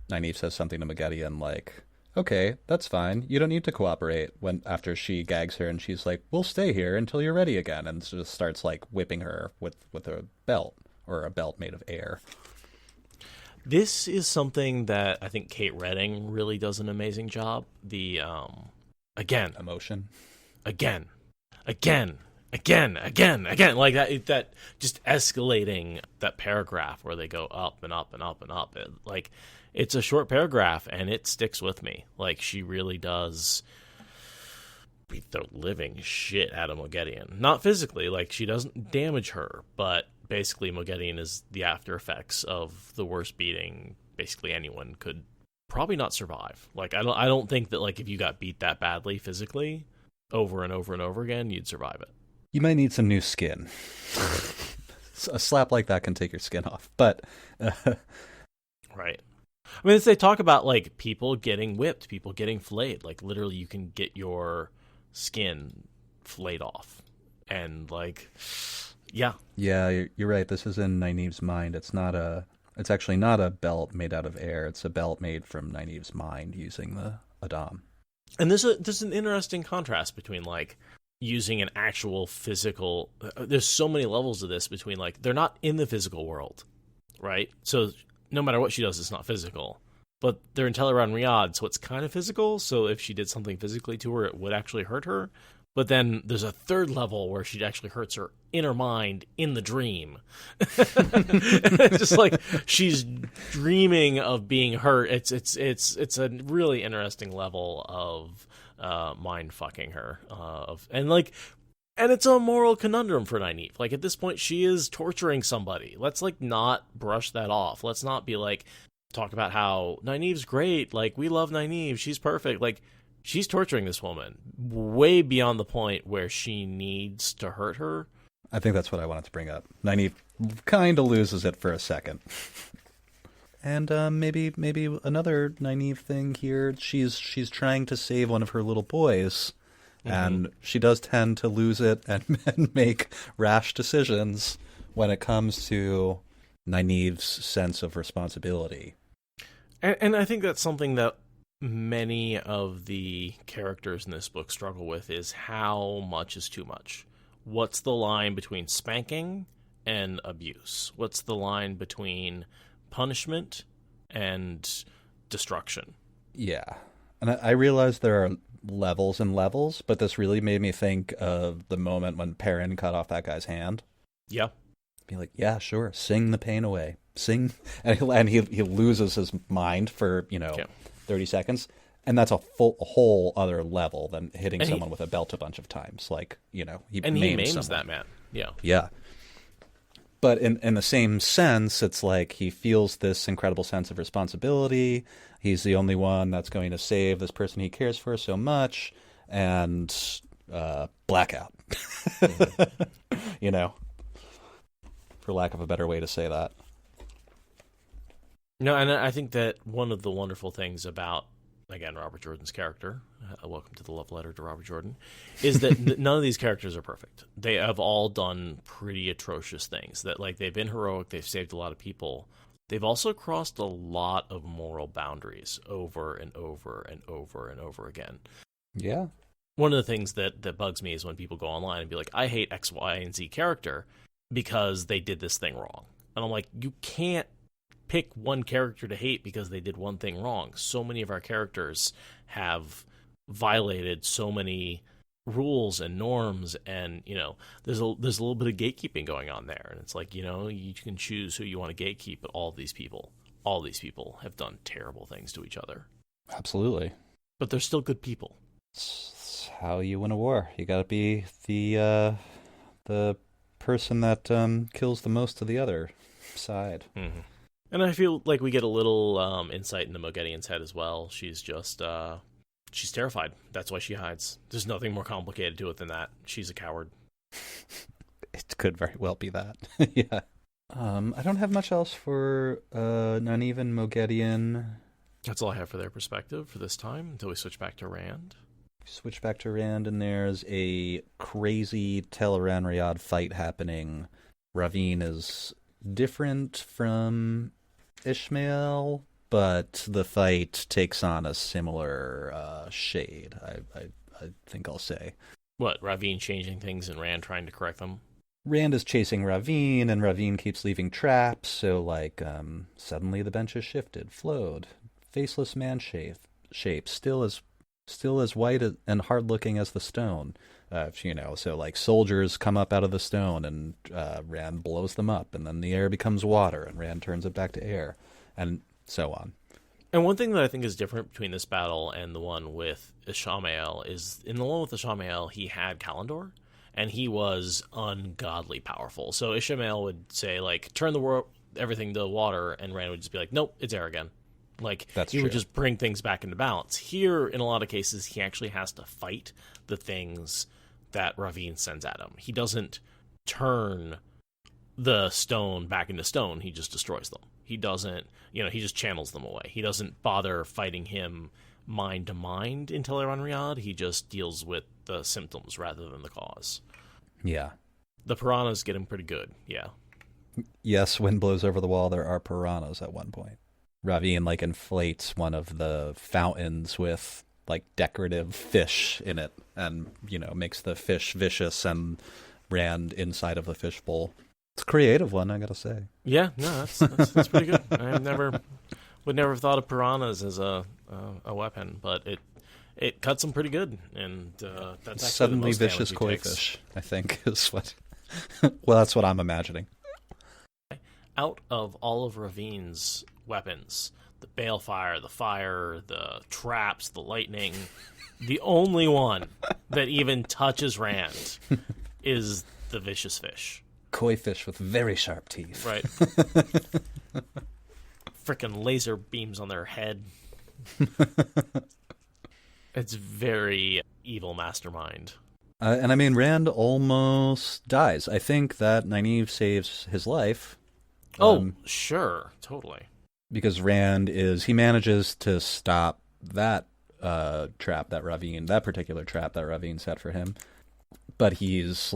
Nynaeve says something to Moghedien like, okay, that's fine. You don't need to cooperate, after she gags her and she's like, we'll stay here until you're ready again, and just starts like whipping her with a belt, or a belt made of air. This is something that I think Kate Redding really does an amazing job. The, Emotion. Again. Like that just escalating that paragraph where they go up and up and up and up. It's a short paragraph and it sticks with me. Like, she really does beat the living shit out of Moghedien. Not physically, like, she doesn't damage her, but basically Moghedien is the after effects of the worst beating basically anyone could probably not survive. Like, I don't think that, like, if you got beat that badly physically over and over and over again, you'd survive it. You might need some new skin. A slap like that can take your skin off, but right. I mean, they talk about, like, people getting whipped, people getting flayed. Like, literally, you can get your skin flayed off. And, like, yeah. Yeah, you're right. This is in Nynaeve's mind. It's actually not a belt made out of air. It's a belt made from Nynaeve's mind using the Adam. And there's an interesting contrast between, like, using an actual physical... there's so many levels of this between, like, they're not in the physical world, right? So no matter what she does, it's not physical. But they're in Teleron Riyadh, so it's kind of physical. So if she did something physically to her, it would actually hurt her. But then there's a third level where she actually hurts her inner mind in the dream. It's just like she's dreaming of being hurt. It's a really interesting level of mind fucking her. And it's a moral conundrum for Nynaeve. Like, at this point, she is torturing somebody. Let's, like, not brush that off. Let's not be like, talk about how Nynaeve's great. Like, we love Nynaeve. She's perfect. Like, she's torturing this woman way beyond the point where she needs to hurt her. I think that's what I wanted to bring up. Nynaeve kind of loses it for a second. And maybe another Nynaeve thing here. She's trying to save one of her little boys, and she does tend to lose it and make rash decisions when it comes to Nynaeve's sense of responsibility. And I think that's something that many of the characters in this book struggle with, is how much is too much. What's the line between spanking and abuse? What's the line between punishment and destruction? Yeah. And I realize there are levels and levels, but this really made me think of the moment when Perrin cut off that guy's hand. Yeah. Be like, yeah, sure, sing the pain away. Sing. And he loses his mind for, 30 seconds. And that's a whole other level than hitting someone with a belt a bunch of times. Like, he maims someone. That man. Yeah. Yeah. But in the same sense, it's like he feels this incredible sense of responsibility. He's the only one that's going to save this person he cares for so much. And blackout. For lack of a better way to say that. No, and I think that one of the wonderful things about, again, Robert Jordan's character, welcome to the love letter to Robert Jordan, is that none of these characters are perfect. They have all done pretty atrocious things. That, like, they've been heroic, they've saved a lot of people. They've also crossed a lot of moral boundaries over and over and over and over again. Yeah. One of the things that bugs me is when people go online and be like, I hate X, Y, and Z character because they did this thing wrong. And I'm like, you can't pick one character to hate because they did one thing wrong. So many of our characters have violated so many rules and norms, and there's a little bit of gatekeeping going on there. And it's like, you can choose who you want to gatekeep, but all these people have done terrible things to each other. Absolutely. But they're still good people. It's how you win a war. You gotta be the person that kills the most of the other side. Mm-hmm. And I feel like we get a little insight into Mogedian's head as well. She's just, she's terrified. That's why she hides. There's nothing more complicated to it than that. She's a coward. It could very well be that. Yeah. I don't have much else for Nynaeve and Mogedian. That's all I have for their perspective for this time until we switch back to Rand. Switch back to Rand, and there's a crazy Tel'aran'rhiod fight happening. Ravine is different from Ishmael, but the fight takes on a similar shade, I think I'll say. What, Ravine changing things and Rand trying to correct them? Rand is chasing Ravine, and Ravine keeps leaving traps, so, suddenly the bench has shifted, flowed. Faceless man shape, still as white and hard-looking as the stone. Soldiers come up out of the stone, and Rand blows them up, and then the air becomes water, and Rand turns it back to air, and so on. And one thing that I think is different between this battle and the one with Ishamael is, in the one with Ishamael, he had Kalendor, and he was ungodly powerful. So Ishamael would say, turn everything to water, and Rand would just be like, nope, it's air again. That's he true. would just bring things back into balance. Here, in a lot of cases, he actually has to fight the things that Ravine sends at him. He doesn't turn the stone back into stone. He just destroys them. He doesn't, he just channels them away. He doesn't bother fighting him mind to mind in Tel'aran'rhiod. He just deals with the symptoms rather than the cause. Yeah. The piranhas get him pretty good, yeah. Yes, wind blows over the wall. There are piranhas at one point. Ravine inflates one of the fountains with decorative fish in it, and makes the fish vicious, and Rand inside of the fishbowl. It's a creative one, I gotta say. Yeah, no, that's pretty good. I would never have thought of piranhas as a weapon, but it cuts them pretty good, and that's actually suddenly the most vicious damage koi he takes. fish, I think, is what. Well, that's what I'm imagining. Out of all of Ravine's weapons, the Balefire, the fire, the traps, the lightning, the only one that even touches Rand is the vicious fish. Koi fish with very sharp teeth. Right. Frickin' laser beams on their head. It's very evil mastermind. And Rand almost dies. I think that Nynaeve saves his life. Sure. Totally. Because he manages to stop that particular trap that Ravine set for him. But he's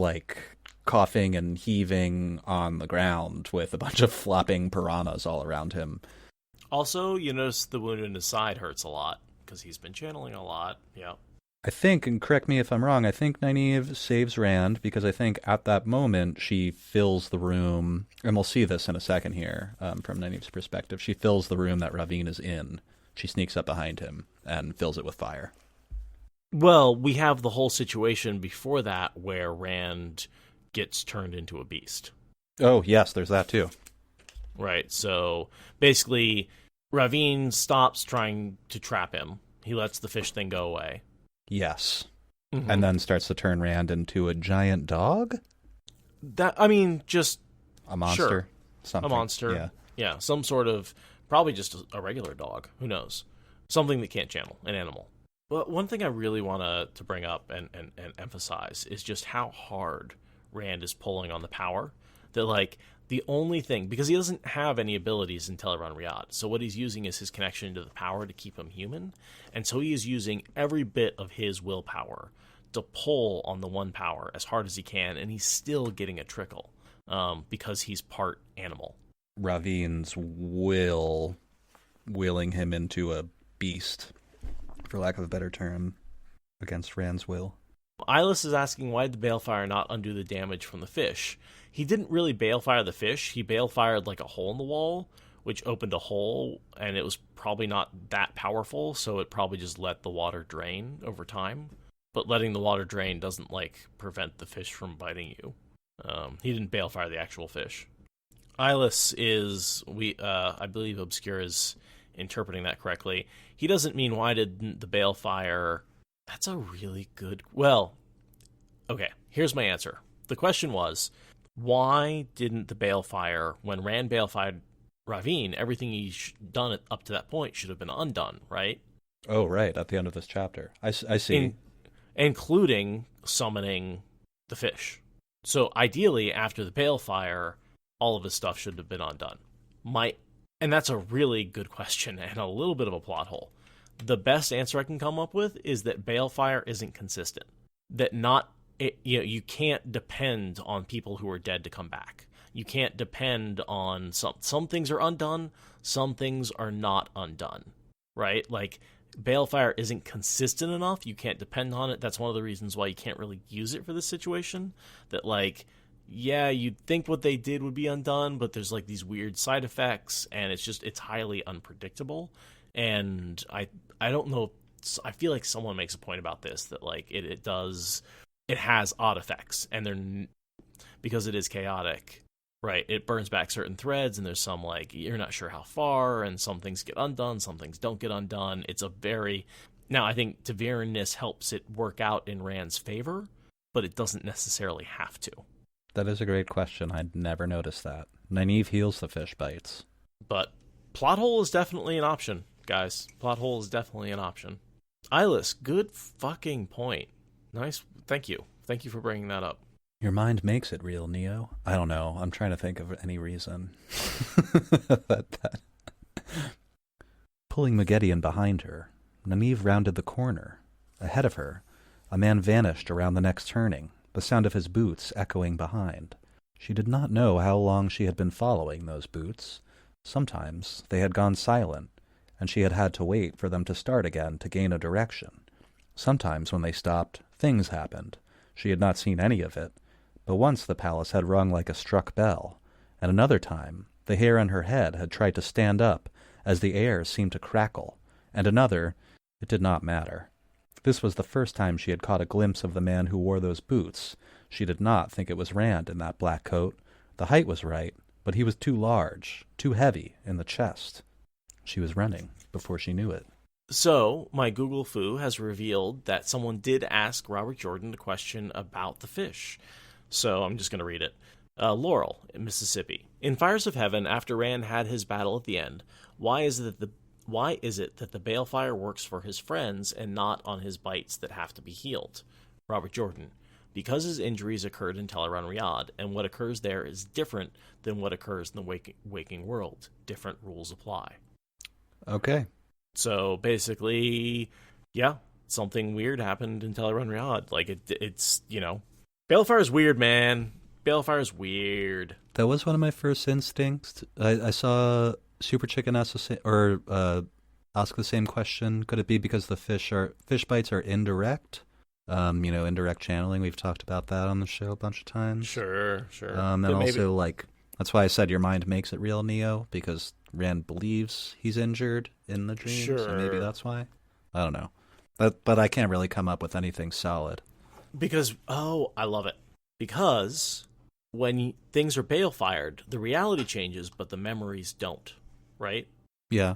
coughing and heaving on the ground with a bunch of flopping piranhas all around him. Also, you notice the wound in his side hurts a lot because he's been channeling a lot. Yeah. I think, and correct me if I'm wrong, I think Nynaeve saves Rand because I think at that moment she fills the room, and we'll see this in a second here from Nynaeve's perspective. She fills the room that Ravine is in. She sneaks up behind him and fills it with fire. Well, we have the whole situation before that where Rand gets turned into a beast. Oh, yes, there's that too. Right, so basically Ravine stops trying to trap him. He lets the fish thing go away. Yes. Mm-hmm. And then starts to turn Rand into a giant dog? Just... a monster? Sure. Something. A monster. Yeah. Yeah, some sort of... Probably just a regular dog. Who knows? Something that can't channel. An animal. But one thing I really want to bring up and emphasize is just how hard Rand is pulling on the power. That, the only thing... Because he doesn't have any abilities in Tel'aran'rhiod, so what he's using is his connection to the power to keep him human. And so he is using every bit of his willpower to pull on the one power as hard as he can, and he's still getting a trickle because he's part animal. Ravine's willing him into a beast, for lack of a better term, against Rand's will. Eyeless is asking why did the Balefire not undo the damage from the fish. He didn't really Balefire the fish. He Balefired a hole in the wall, which opened a hole, and it was probably not that powerful, so it probably just let the water drain over time. But letting the water drain doesn't prevent the fish from biting you. He didn't Balefire the actual fish. Eyeless is I believe Obscura's interpreting that correctly, he doesn't mean why didn't the Balefire... That's a really good... Well, okay, here's my answer. The question was, why didn't the Balefire, when Rand Balefired Ravine, everything he's done up to that point should have been undone, right? Oh, right, at the end of this chapter. I see. Including summoning the fish. So ideally, after the Balefire, all of his stuff should have been undone. And that's a really good question and a little bit of a plot hole. The best answer I can come up with is that Balefire isn't consistent. That you can't depend on people who are dead to come back. You can't depend on some things are undone, some things are not undone, right? Like, Balefire isn't consistent enough. You can't depend on it. That's one of the reasons why you can't really use it for this situation. That, like, yeah, you'd think what they did would be undone, but there's, like, these weird side effects, and it's highly unpredictable. And I don't know. I feel like someone makes a point about this, that, like, it has odd effects, and because it is chaotic, right? It burns back certain threads, and there's some, like, you're not sure how far, and some things get undone, some things don't get undone. Now, I think Taviran-ness helps it work out in Rand's favor, but it doesn't necessarily have to. That is a great question. I'd never noticed that. Nynaeve heals the fish bites. But plot hole is definitely an option, guys. Plot hole is definitely an option. Eyeless, good fucking point. Nice. Thank you. Thank you for bringing that up. Your mind makes it real, Neo. I don't know. I'm trying to think of any reason. Pulling Maggedion behind her, Nynaeve rounded the corner. Ahead of her, a man vanished around the next turning, the sound of his boots echoing behind. She did not know how long she had been following those boots. Sometimes they had gone silent, and she had had to wait for them to start again to gain a direction. Sometimes when they stopped, things happened. She had not seen any of it, but once the palace had rung like a struck bell, and another time the hair on her head had tried to stand up as the air seemed to crackle, and another, it did not matter. This was the first time she had caught a glimpse of the man who wore those boots. She did not think it was Rand in that black coat. The height was right, but he was too large, too heavy in the chest. She was running before she knew it. So, my Google Foo has revealed that someone did ask Robert Jordan a question about the fish. So, I'm just going to read it. Laurel, in Mississippi. In Fires of Heaven, after Rand had his battle at the end, why is it that the Balefire works for his friends and not on his bites that have to be healed? Robert Jordan. Because his injuries occurred in Tel'aran'rhiod, and what occurs there is different than what occurs in the waking world. Different rules apply. Okay. So basically, yeah, something weird happened in Tel'aran'rhiod. Like, it's, Balefire's weird, man. Balefire's weird. That was one of my first instincts. I saw Super Chicken ask the same question. Could it be because the fish bites are indirect? Indirect channeling. We've talked about that on the show a bunch of times. Sure. And also, that's why I said your mind makes it real, Neo, because Rand believes he's injured in the dream. Sure. So maybe that's why. I don't know. But I can't really come up with anything solid. Because, I love it. Because when things are balefired, the reality changes, but the memories don't, right? Yeah.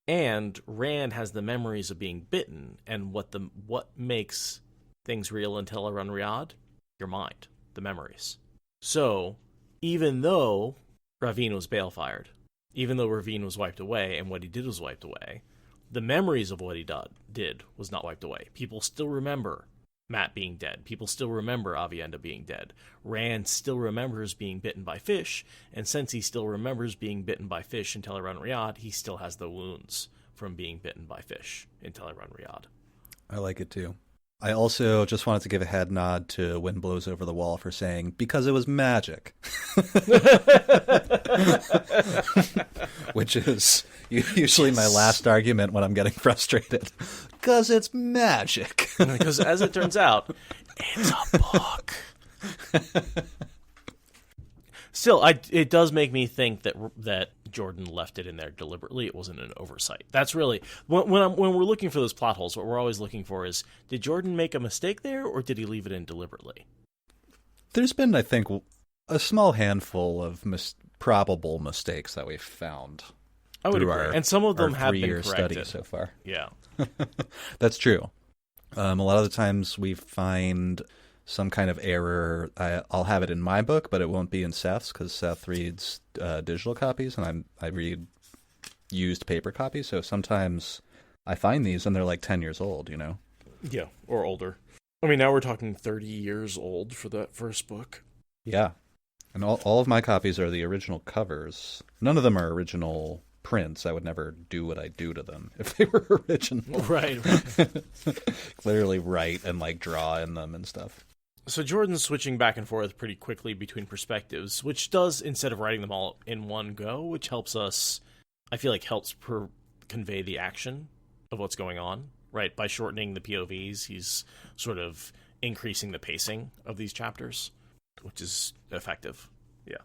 And Rand has the memories of being bitten, and what makes things real in Tel'aran'rhiod? Your mind, the memories. So, even though Ravine was balefired, even though Ravine was wiped away, and what he did was wiped away, the memories of what he did was not wiped away. People still remember Matt being dead. People still remember Aviendha being dead. Rand still remembers being bitten by fish, and since he still remembers being bitten by fish in Tel'aran'rhiod, he still has the wounds from being bitten by fish in Tel'aran'rhiod. I like it too. I also just wanted to give a head nod to Wind Blows Over the Wall for saying, because it was magic. Which is usually my last argument when I'm getting frustrated. Because it's magic. Because as it turns out, it's a book. Still, it does make me think that Jordan left it in there deliberately. It wasn't an oversight. That's really when we're looking for those plot holes. What we're always looking for is, did Jordan make a mistake there, or did he leave it in deliberately? There's been, I think, a small handful of probable mistakes that we've found. I would through agree. And some of them have been 3-year study corrected. so far. Yeah. That's true. A lot of the times we find some kind of error. I'll have it in my book, but it won't be in Seth's because Seth reads digital copies and I read used paper copies. So sometimes I find these and they're like 10 years old, you know? Yeah, or older. I mean, now we're talking 30 years old for that first book. Yeah. And all of my copies are the original covers. None of them are original prints. I would never do what I do to them if they were original. Right. Clearly write and like draw in them and stuff. So Jordan's switching back and forth pretty quickly between perspectives, which does, instead of writing them all in one go, which helps us, I feel like helps convey the action of what's going on, right? By shortening the POVs, he's sort of increasing the pacing of these chapters, which is effective. Yeah.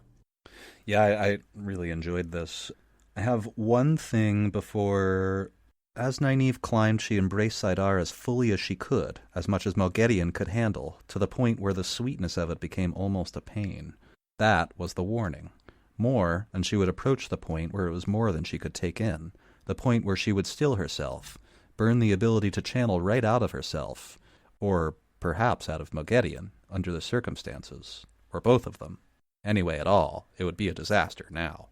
Yeah, I really enjoyed this. I have one thing before. As Nynaeve climbed, she embraced Saidar as fully as she could, as much as Moghedien could handle, to the point where the sweetness of it became almost a pain. That was the warning. More, and she would approach the point where it was more than she could take in, the point where she would still herself, burn the ability to channel right out of herself, or perhaps out of Moghedien, under the circumstances, or both of them. Anyway at all, it would be a disaster now.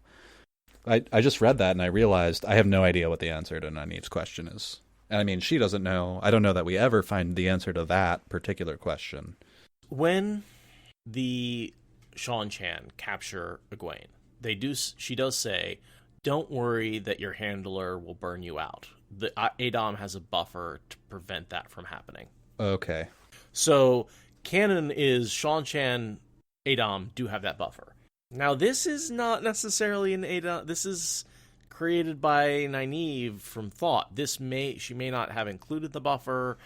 I just read that and I realized I have no idea what the answer to Nynaeve's question is. And I mean, she doesn't know. I don't know that we ever find the answer to that particular question. When the Shan-Chan capture Egwene, she does say, don't worry that your handler will burn you out. The Adom has a buffer to prevent that from happening. Okay. So canon is Shan-Chan, Adom do have that buffer. Now, this is not necessarily an Adom. This is created by Nynaeve from thought. She may not have included the buffer.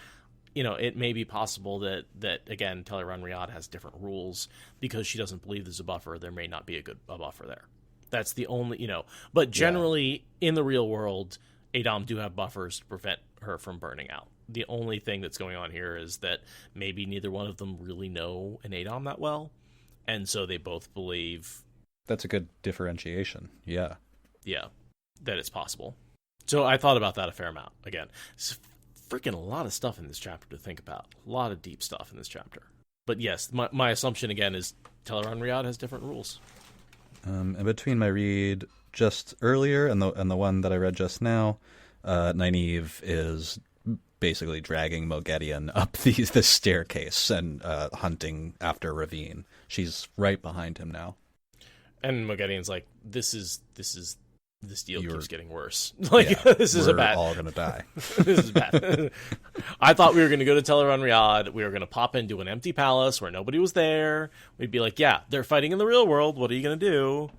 You know, it may be possible that again, Teleran-Riyadh has different rules because she doesn't believe there's a buffer. There may not be a buffer there. That's the only, But generally, in the real world, Adom do have buffers to prevent her from burning out. The only thing that's going on here is that maybe neither one of them really know an Adom that well. And so they both believe... That's a good differentiation, yeah. Yeah, that it's possible. So I thought about that a fair amount. Again, it's freaking a lot of stuff in this chapter to think about. A lot of deep stuff in this chapter. But yes, my assumption, again, is Teleran-Riyadh has different rules. And between my read just earlier and the one that I read just now, Nynaeve is basically dragging Moghedien up this staircase and hunting after Ravine. She's right behind him now. And Moghedien's like, this deal keeps getting worse. This is we're bad. All gonna die. This is bad. I thought we were going to go to Teleran-Riyadh. We were going to pop into an empty palace where nobody was there. We'd be like, yeah, they're fighting in the real world. What are you going to do?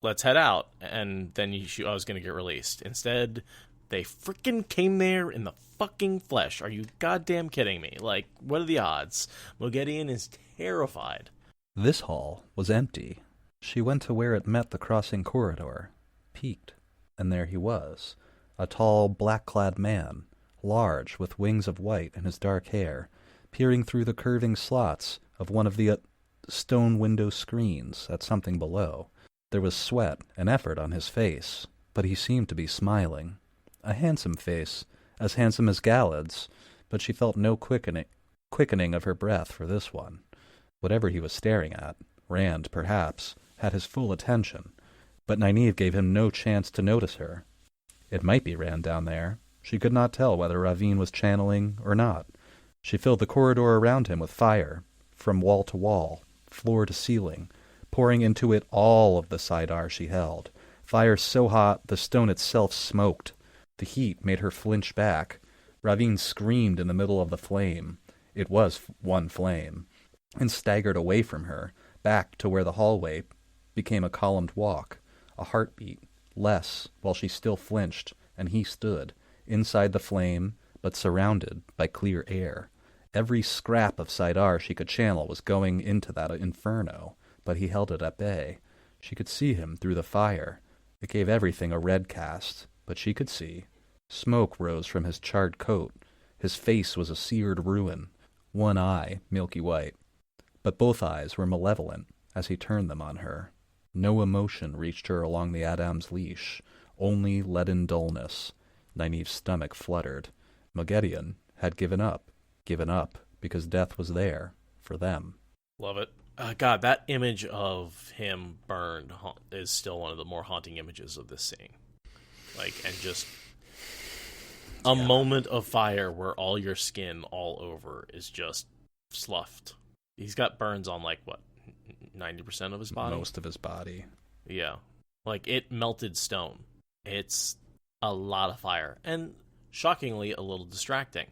Let's head out. And then I was going to get released. Instead, they freaking came there in the fucking flesh. Are you goddamn kidding me? Like, what are the odds? Moghedien is terrified. This hall was empty. She went to where it met the crossing corridor, peeked, and there he was, a tall, black-clad man, large, with wings of white in his dark hair, peering through the curving slots of one of the stone window screens at something below. There was sweat and effort on his face, but he seemed to be smiling. A handsome face, as handsome as Galad's, but she felt no quickening of her breath for this one. Whatever he was staring at, Rand, perhaps, had his full attention, but Nynaeve gave him no chance to notice her. It might be Rand down there. She could not tell whether Ravine was channeling or not. She filled the corridor around him with fire, from wall to wall, floor to ceiling, pouring into it all of the Saidar she held. Fire so hot the stone itself smoked. The heat made her flinch back. Ravine screamed in the middle of the flame. It was one flame, and staggered away from her, back to where the hallway became a columned walk, a heartbeat, less, while she still flinched, and he stood, inside the flame, but surrounded by clear air. Every scrap of Saidar she could channel was going into that inferno, but he held it at bay. She could see him through the fire. It gave everything a red cast, but she could see. Smoke rose from his charred coat. His face was a seared ruin, one eye milky white. But both eyes were malevolent as he turned them on her. No emotion reached her along the Adam's leash, only leaden dullness. Nynaeve's stomach fluttered. Moghedien had given up because death was there for them. Love it. God, that image of him burned is still one of the more haunting images of this scene. And just a moment of fire where all your skin all over is just sloughed. He's got burns on 90% of his body? Most of his body. Yeah. It melted stone. It's a lot of fire. And shockingly, a little distracting.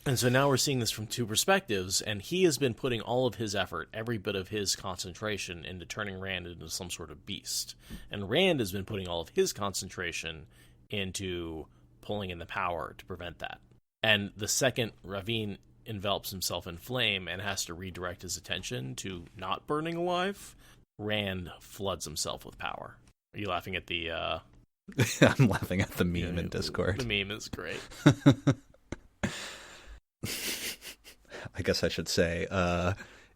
And so now we're seeing this from two perspectives, and he has been putting all of his effort, every bit of his concentration, into turning Rand into some sort of beast. And Rand has been putting all of his concentration into pulling in the power to prevent that. And the second Ravine envelops himself in flame and has to redirect his attention to not burning alive, Rand floods himself with power. Are you laughing at the... I'm laughing at the meme in Discord. The meme is great. I guess I should say,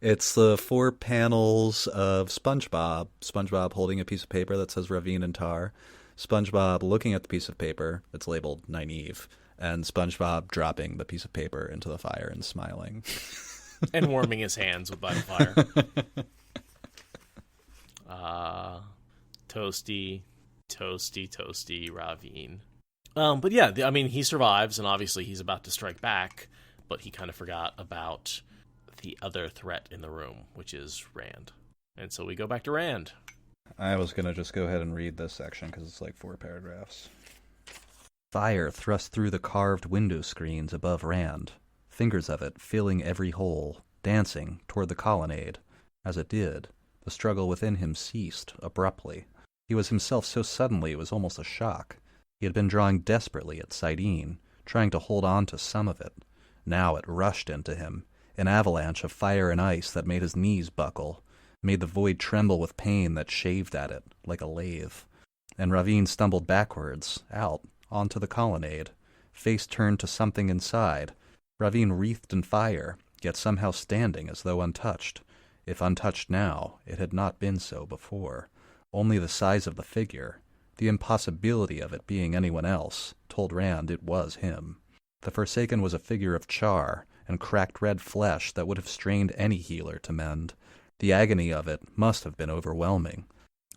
it's the 4 panels of SpongeBob. SpongeBob holding a piece of paper that says Ravine and Tar. SpongeBob looking at the piece of paper that's labeled Nynaeve. And SpongeBob dropping the piece of paper into the fire and smiling. And warming his hands with Balefire. Toasty, Ravine. But yeah, he survives, and obviously he's about to strike back, but he kind of forgot about the other threat in the room, which is Rand. And so we go back to Rand. I was going to just go ahead and read this section because it's 4 paragraphs. Fire thrust through the carved window screens above Rand, fingers of it filling every hole, dancing toward the colonnade. As it did, the struggle within him ceased abruptly. He was himself so suddenly it was almost a shock. He had been drawing desperately at Saidin, trying to hold on to some of it. Now it rushed into him, an avalanche of fire and ice that made his knees buckle, made the void tremble with pain that shaved at it like a lathe. And Ravine stumbled backwards, out, onto the colonnade, face turned to something inside. Ravine wreathed in fire, yet somehow standing as though untouched. If untouched now, it had not been so before. Only the size of the figure, the impossibility of it being anyone else, told Rand it was him. The Forsaken was a figure of char and cracked red flesh that would have strained any healer to mend. The agony of it must have been overwhelming,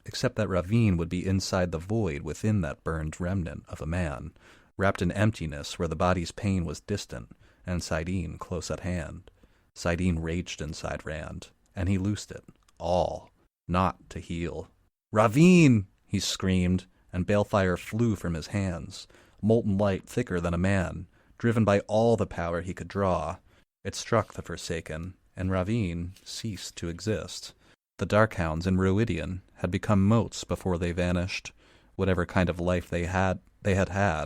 except that Ravine would be inside the void within that burned remnant of a man, wrapped in emptiness where the body's pain was distant, and Saidin close at hand. Saidin raged inside Rand, and he loosed it, all, not to heal. "Ravine!" he screamed, and balefire flew from his hands, molten light thicker than a man, driven by all the power he could draw. It struck the Forsaken, and Ravine ceased to exist. The Darkhounds in Ruidian had become motes before they vanished, whatever kind of life they had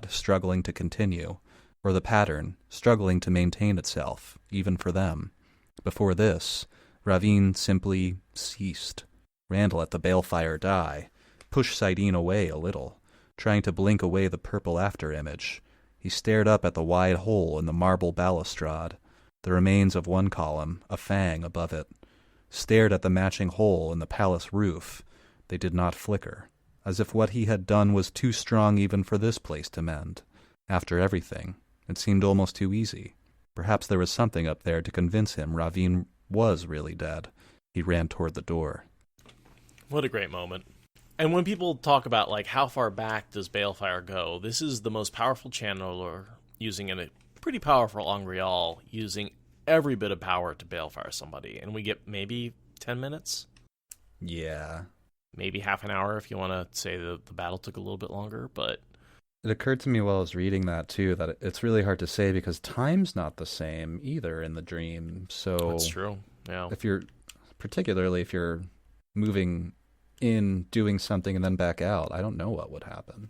struggling to continue, or the pattern struggling to maintain itself, even for them. Before this, Ravine simply ceased. Rand let the balefire die, pushed Saidin away a little, trying to blink away the purple after-image. He stared up at the wide hole in the marble balustrade, the remains of one column, a fang above it. Stared at the matching hole in the palace roof. They did not flicker, as if what he had done was too strong even for this place to mend. After everything, it seemed almost too easy. Perhaps there was something up there to convince him Ravine was really dead. He ran toward the door. What a great moment. And when people talk about, how far back does Balefire go, this is the most powerful channeler using a pretty powerful Angreal, using every bit of power to Balefire somebody. And we get maybe 10 minutes? Yeah. Maybe half an hour if you want to say the battle took a little bit longer, but... It occurred to me while I was reading that, too, that it's really hard to say because time's not the same either in the dream. So that's true, yeah. Particularly if you're moving in, doing something, and then back out, I don't know what would happen.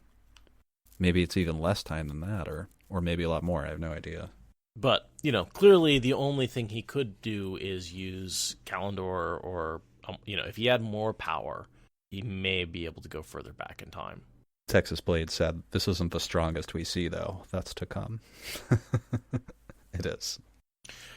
Maybe it's even less time than that, or maybe a lot more. I have no idea. But, clearly the only thing he could do is use Kalendor or, if he had more power, he may be able to go further back in time. Texas Blade said, "This isn't the strongest we see, though. That's to come." It is.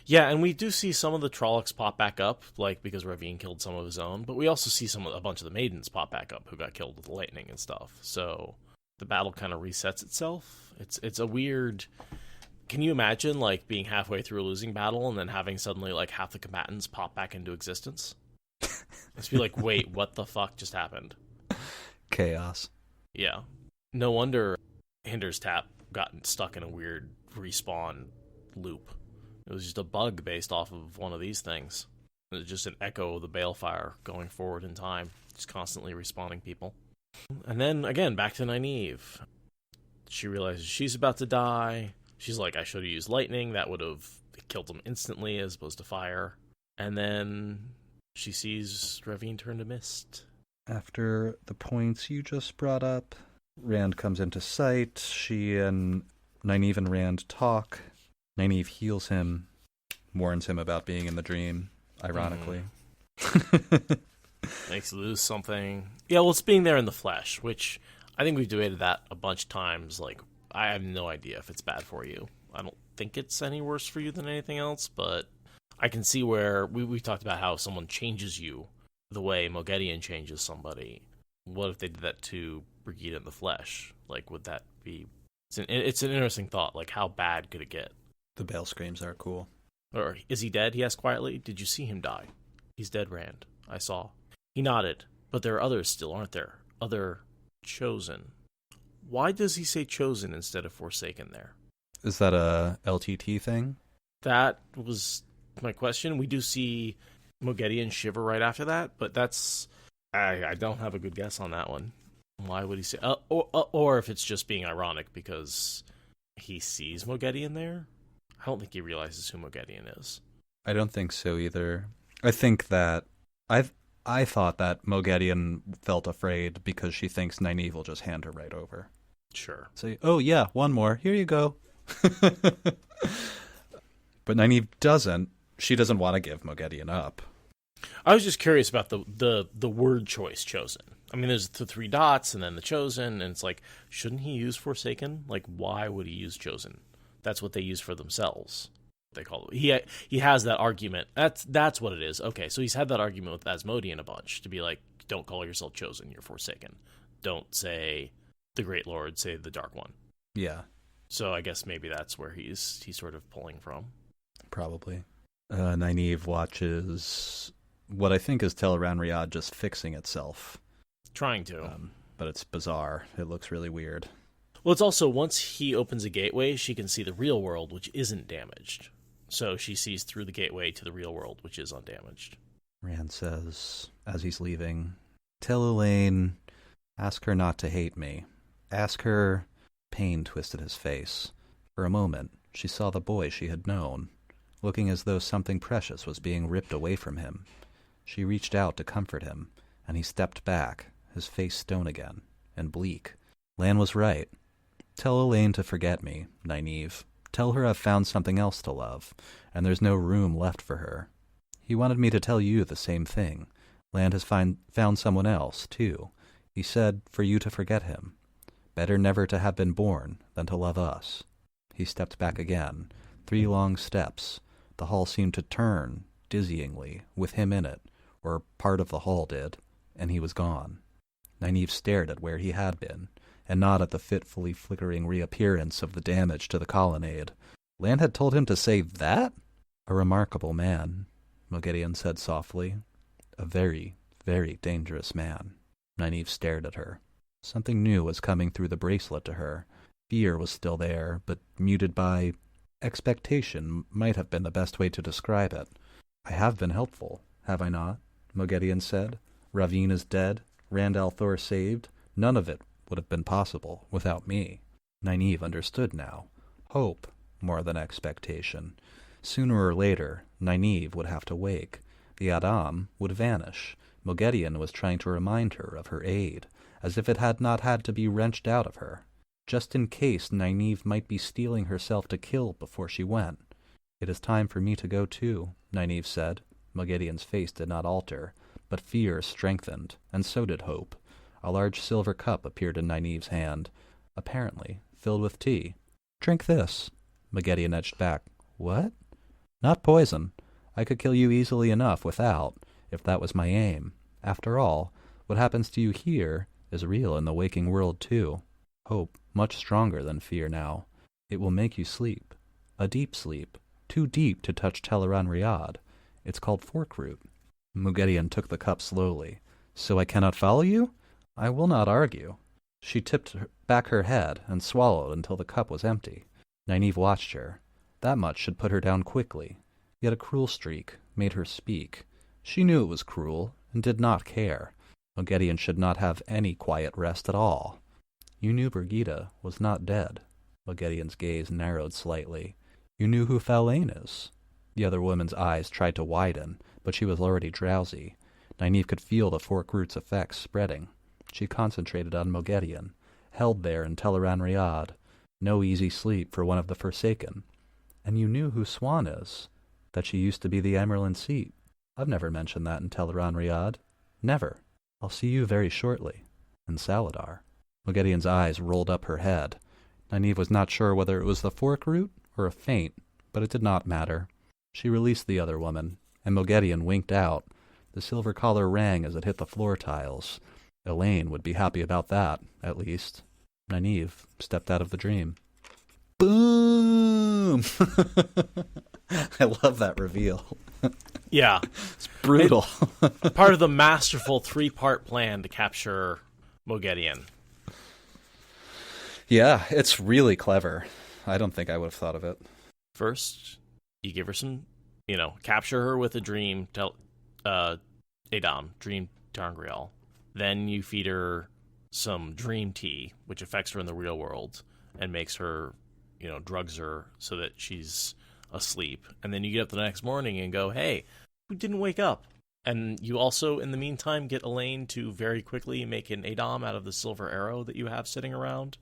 Yeah, and we do see some of the Trollocs pop back up, like because Ravine killed some of his own, but we also see a bunch of the maidens pop back up who got killed with the lightning and stuff. So the battle kind of resets itself. It's a weird. Can you imagine like being halfway through a losing battle and then having suddenly like half the combatants pop back into existence? Let's be like, wait, what the fuck just happened? Chaos. Yeah. No wonder Hinder's Tap got stuck in a weird respawn loop. It was just a bug based off of one of these things. It was just an echo of the Balefire going forward in time, just constantly respawning people. And then, again, back to Nynaeve. She realizes she's about to die. She's like, I should have used lightning. That would have killed him instantly as opposed to fire. And then she sees Ravine turn to mist. After the points you just brought up, Rand comes into sight. She and Nynaeve and Rand talk. Nynaeve heals him, warns him about being in the dream, ironically. Makes you lose something. Yeah, well, it's being there in the flesh, which I think we've debated that a bunch of times. Like, I have no idea if it's bad for you. I don't think it's any worse for you than anything else, but I can see where we talked about how someone changes you the way Moghedien changes somebody. What if they did that to Brigitte in the flesh? Like, would that be... It's an interesting thought. Like, how bad could it get? The Bale screams are cool. Or, is he dead? He asked quietly. Did you see him die? He's dead, Rand. I saw. He nodded. But there are others still, aren't there? Other chosen. Why does he say chosen instead of forsaken there? Is that a LTT thing? That was my question. We do see Moghedien shiver right after that, but that's... I don't have a good guess on that one. Why would he say... Or if it's just being ironic because he sees Moghedien there? I don't think he realizes who Moghedien is. I don't think so either. I think that... I thought that Moghedien felt afraid because she thinks Nynaeve will just hand her right over. Sure. Say, oh yeah, one more. Here you go. But Nynaeve doesn't. She doesn't want to give Moghedien up. I was just curious about the word choice, chosen. I mean, there's the 3 dots and then the chosen, and it's like, shouldn't he use forsaken? Like, why would he use chosen? That's what they use for themselves. They call it. He has that argument. That's what it is. Okay, so he's had that argument with Asmodean a bunch to be like, don't call yourself chosen, you're forsaken. Don't say the Great Lord, say the Dark One. Yeah. So I guess maybe that's where he's sort of pulling from. Probably. Nynaeve watches what I think is Teleran Riyadh just fixing itself. Trying to. But it's bizarre. It looks really weird. Well, it's also, once he opens a gateway, she can see the real world, which isn't damaged. So she sees through the gateway to the real world, which is undamaged. Rand says, as he's leaving, tell Elaine, ask her not to hate me. Ask her... Pain twisted his face. For a moment, she saw the boy she had known, looking as though something precious was being ripped away from him. She reached out to comfort him, and he stepped back, his face stone again, and bleak. Lan was right. Tell Elaine to forget me, Nynaeve. Tell her I've found something else to love, and there's no room left for her. He wanted me to tell you the same thing. Lan has found someone else, too. He said for you to forget him. Better never to have been born than to love us. He stepped back again. 3 long steps. The hall seemed to turn, dizzyingly, with him in it, or part of the hall did, and he was gone. Nynaeve stared at where he had been, and not at the fitfully flickering reappearance of the damage to the colonnade. Lan had told him to say that? A remarkable man, Moghedien said softly. A very, very dangerous man. Nynaeve stared at her. Something new was coming through the bracelet to her. Fear was still there, but muted by... expectation might have been the best way to describe it. I have been helpful, have I not? Moghedien said. Ravine is dead. Rand al'Thor saved. None of it would have been possible without me. Nynaeve understood now. Hope, more than expectation. Sooner or later, Nynaeve would have to wake. The Adam would vanish. Moghedien was trying to remind her of her aid, as if it had not had to be wrenched out of her, just in case Nynaeve might be steeling herself to kill before she went. It is time for me to go too, Nynaeve said. Moghedien's face did not alter, but fear strengthened, and so did hope. A large silver cup appeared in Nynaeve's hand, apparently filled with tea. Drink this. Moghedien edged back. What? Not poison. I could kill you easily enough without, if that was my aim. After all, what happens to you here is real in the waking world too. Hope, much stronger than fear now. It will make you sleep. A deep sleep. Too deep to touch Teleran Riyadh. It's called fork root. Mugeddin took the cup slowly. So I cannot follow you? I will not argue. She tipped back her head and swallowed until the cup was empty. Nynaeve watched her. That much should put her down quickly. Yet a cruel streak made her speak. She knew it was cruel and did not care. Mugeddin should not have any quiet rest at all. You knew Brigida was not dead. Mugeddin's gaze narrowed slightly. You knew who Faolain is. The other woman's eyes tried to widen, but she was already drowsy. Nynaeve could feel the fork root's effects spreading. She concentrated on Mugeddin, held there in Teleran Riyadh. No easy sleep for one of the Forsaken. And you knew who Swan is. That she used to be the Amerlin seat. I've never mentioned that in Teleran Riyadh. Never. I'll see you very shortly. In Saladar. Mugeddin's eyes rolled up her head. Nynaeve was not sure whether it was the fork root or a feint, but it did not matter. She released the other woman, and Mugeddin winked out. The silver collar rang as it hit the floor tiles. Elaine would be happy about that, at least. Nynaeve stepped out of the dream. Boom! I love that reveal. Yeah. It's brutal. Part of the masterful 3-part plan to capture Mugeddin. Yeah, it's really clever. I don't think I would have thought of it. First, you give her some, capture her with a dream, Adam, dream Tarngriel. Then you feed her some dream tea, which affects her in the real world and makes her, drugs her so that she's asleep. And then you get up the next morning and go, hey, who didn't wake up? And you also, in the meantime, get Elaine to very quickly make an Adam out of the silver arrow that you have sitting around.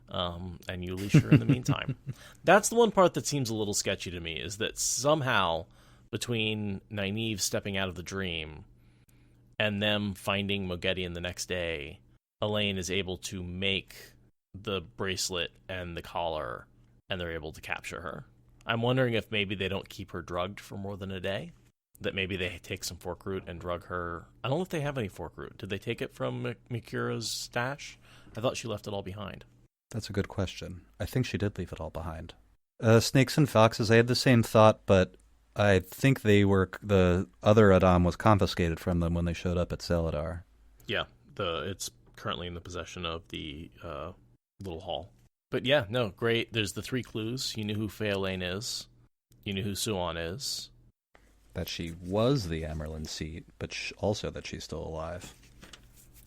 And you leash her in the meantime. That's the one part that seems a little sketchy to me, is that somehow between Nynaeve stepping out of the dream and them finding Mugeddin the next day, Elaine is able to make the bracelet and the collar, and they're able to capture her. I'm wondering if maybe they don't keep her drugged for more than a day. That maybe they take some fork root and drug her. I don't know if they have any fork root. Did they take it from Mikura's stash? I thought she left it all behind. That's a good question. I think she did leave it all behind. Snakes and foxes, I had the same thought, but I think the other Adam was confiscated from them when they showed up at Saladar. Yeah, it's currently in the possession of the little hall. But yeah, no, great. There's the 3 clues. You knew who Faolain is. You knew who Suan is. That she was the Amerlin seat, but also that she's still alive.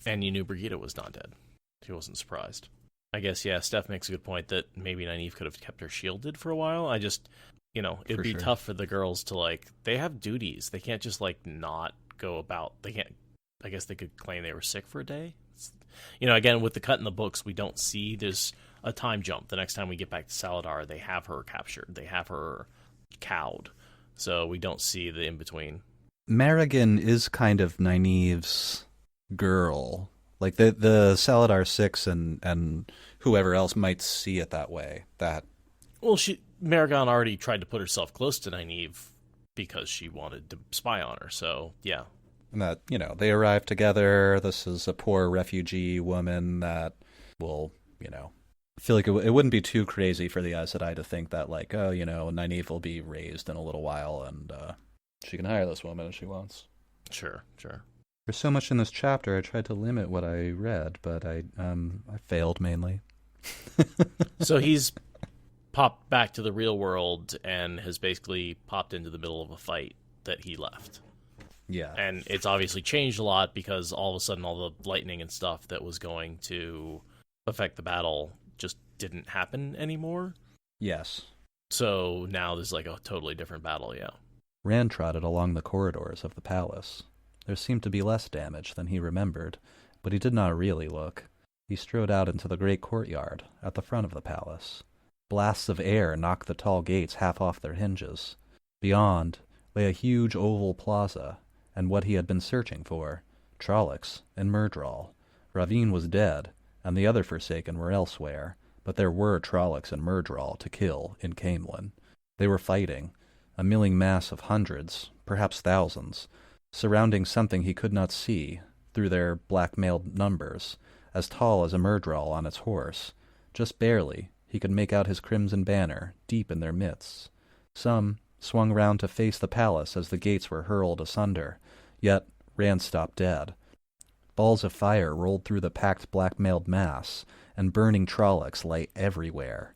And you knew Brigida was not dead. She wasn't surprised. I guess, yeah, Steph makes a good point that maybe Nynaeve could have kept her shielded for a while. I just, it'd be tough for the girls to, they have duties. They can't just, not go about. They can't, I guess they could claim they were sick for a day. Again, with the cut in the books, we don't see, there's a time jump. The next time we get back to Saladar, they have her captured. They have her cowed. So we don't see the in-between. Marrigan is kind of Nynaeve's girl. Like the Saladar 6 and whoever else might see it that way. Well, Marrigan already tried to put herself close to Nynaeve because she wanted to spy on her. So yeah, and that they arrive together. This is a poor refugee woman that will I feel like it wouldn't be too crazy for the Aes Sedai to think that Nynaeve will be raised in a little while and she can hire this woman if she wants. Sure. There's so much in this chapter. I tried to limit what I read, but I failed mainly. So he's popped back to the real world and has basically popped into the middle of a fight that he left. Yeah. And it's obviously changed a lot because all of a sudden all the lightning and stuff that was going to affect the battle just didn't happen anymore. Yes. So now there's a totally different battle, yeah. Rand trotted along the corridors of the palace. There seemed to be less damage than he remembered, but he did not really look. He strode out into the great courtyard at the front of the palace. Blasts of air knocked the tall gates half off their hinges. Beyond lay a huge oval plaza, and what he had been searching for, Trollocs and Myrddraal. Ravine was dead, and the other Forsaken were elsewhere, but there were Trollocs and Myrddraal to kill in Caemlyn. They were fighting. a milling mass of hundreds, perhaps thousands, surrounding something he could not see through their black-mailed numbers, as tall as a Myrddraal on its horse. Just barely, he could make out his crimson banner, deep in their midst. Some swung round to face the palace as the gates were hurled asunder, yet Rand stopped dead. Balls of fire rolled through the packed black-mailed mass, and burning Trollocs lay everywhere.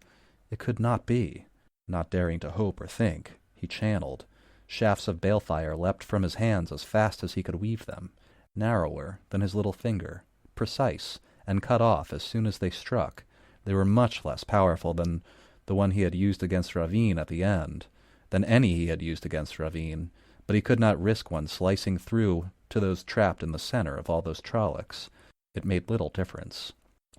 It could not be. Not daring to hope or think, he channeled. Shafts of balefire leapt from his hands as fast as he could weave them, narrower than his little finger, precise, and cut off as soon as they struck. They were much less powerful than the one he had used against Ravine at the end, than any he had used against Ravine, but he could not risk one slicing through to those trapped in the center of all those Trollocs. It made little difference.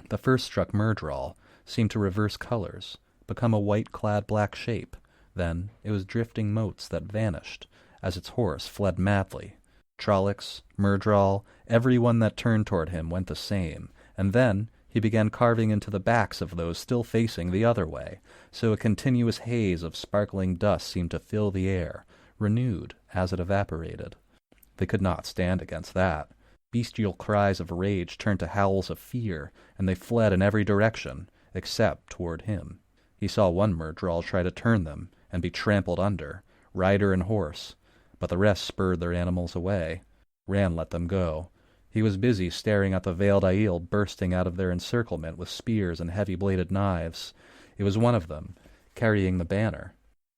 The first struck Myrddraal, seemed to reverse colors, become a white-clad black shape. Then it was drifting motes that vanished as its horse fled madly. Trollocs, Myrddraal, every one that turned toward him went the same, and then he began carving into the backs of those still facing the other way, so a continuous haze of sparkling dust seemed to fill the air, renewed as it evaporated. They could not stand against that. Bestial cries of rage turned to howls of fear, and they fled in every direction, except toward him. He saw one Myrddraal try to turn them and be trampled under, rider and horse, but the rest spurred their animals away. Rand let them go. He was busy staring at the veiled Aiel bursting out of their encirclement with spears and heavy-bladed knives. It was one of them, carrying the banner.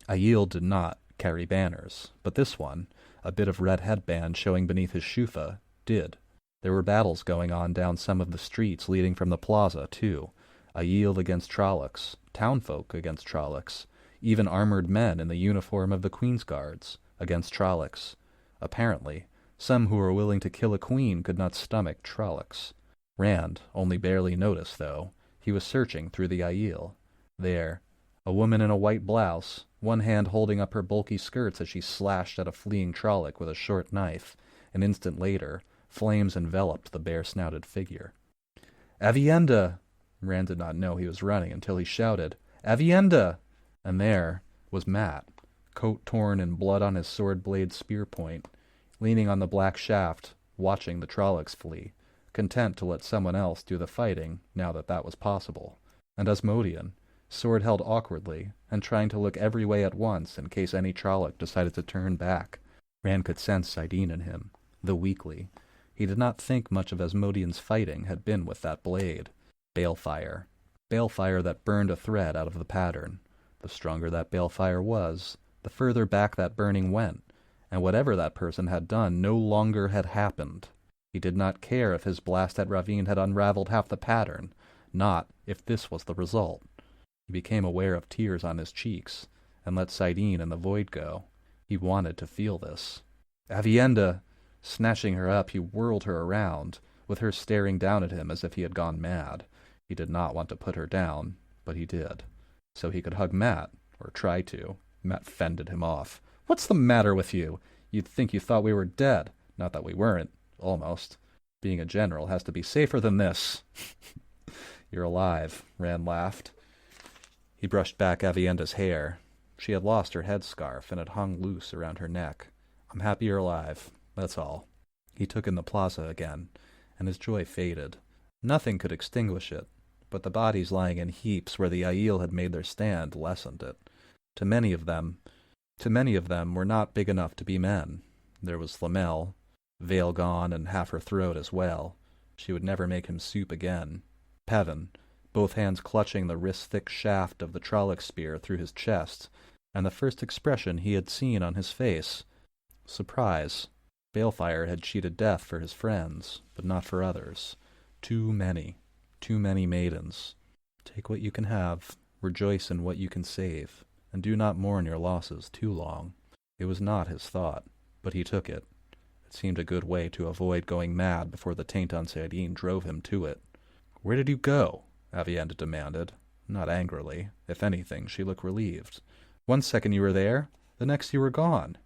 Aiel did not carry banners, but this one, a bit of red headband showing beneath his shufa, did. There were battles going on down some of the streets leading from the plaza, too. Aiel against Trollocs, townfolk against Trollocs, even armored men in the uniform of the Queen's Guards against Trollocs. Apparently, some who were willing to kill a queen could not stomach Trollocs. Rand only barely noticed, though. He was searching through the Aiel. There, a woman in a white blouse, one hand holding up her bulky skirts as she slashed at a fleeing Trolloc with a short knife. An instant later, flames enveloped the bare-snouted figure. "Avienda!" Rand did not know he was running until he shouted, "Avienda!" And there was Mat, coat torn and blood on his sword blade spear point, leaning on the black shaft, watching the Trollocs flee, content to let someone else do the fighting now that that was possible. And Asmodean, sword held awkwardly, and trying to look every way at once in case any Trolloc decided to turn back. Rand could sense Saidin in him, though weakly. He did not think much of Asmodean's fighting had been with that blade. Balefire. Balefire that burned a thread out of the pattern. The stronger that balefire was, the further back that burning went, and whatever that person had done no longer had happened. He did not care if his blast at Ravine had unraveled half the pattern, not if this was the result. He became aware of tears on his cheeks, and let Saidin and the void go. He wanted to feel this. "Avienda!" Snatching her up, he whirled her around, with her staring down at him as if he had gone mad. He did not want to put her down, but he did. So he could hug Mat, or try to. Mat fended him off. "What's the matter with you? You'd think you thought we were dead. Not that we weren't. Almost. Being a general has to be safer than this." "You're alive," Rand laughed. He brushed back Avienda's hair. She had lost her headscarf, and it hung loose around her neck. "I'm happy you're alive. That's all." He took in the plaza again, and his joy faded. Nothing could extinguish it, but the bodies lying in heaps where the Aiel had made their stand lessened it. To many of them were not big enough to be men. There was Flamel, veil gone and half her throat as well. She would never make him soup again. Pevin, both hands clutching the wrist-thick shaft of the Trolloc spear through his chest, and the first expression he had seen on his face. Surprise. Balefire had cheated death for his friends, but not for others. Too many maidens. Take what you can have, rejoice in what you can save, and do not mourn your losses too long. It was not his thought, but he took it. It seemed a good way to avoid going mad before the taint on Saidin drove him to it. "Where did you go?" Avienda demanded, not angrily. If anything, she looked relieved. "One second you were there, the next you were gone."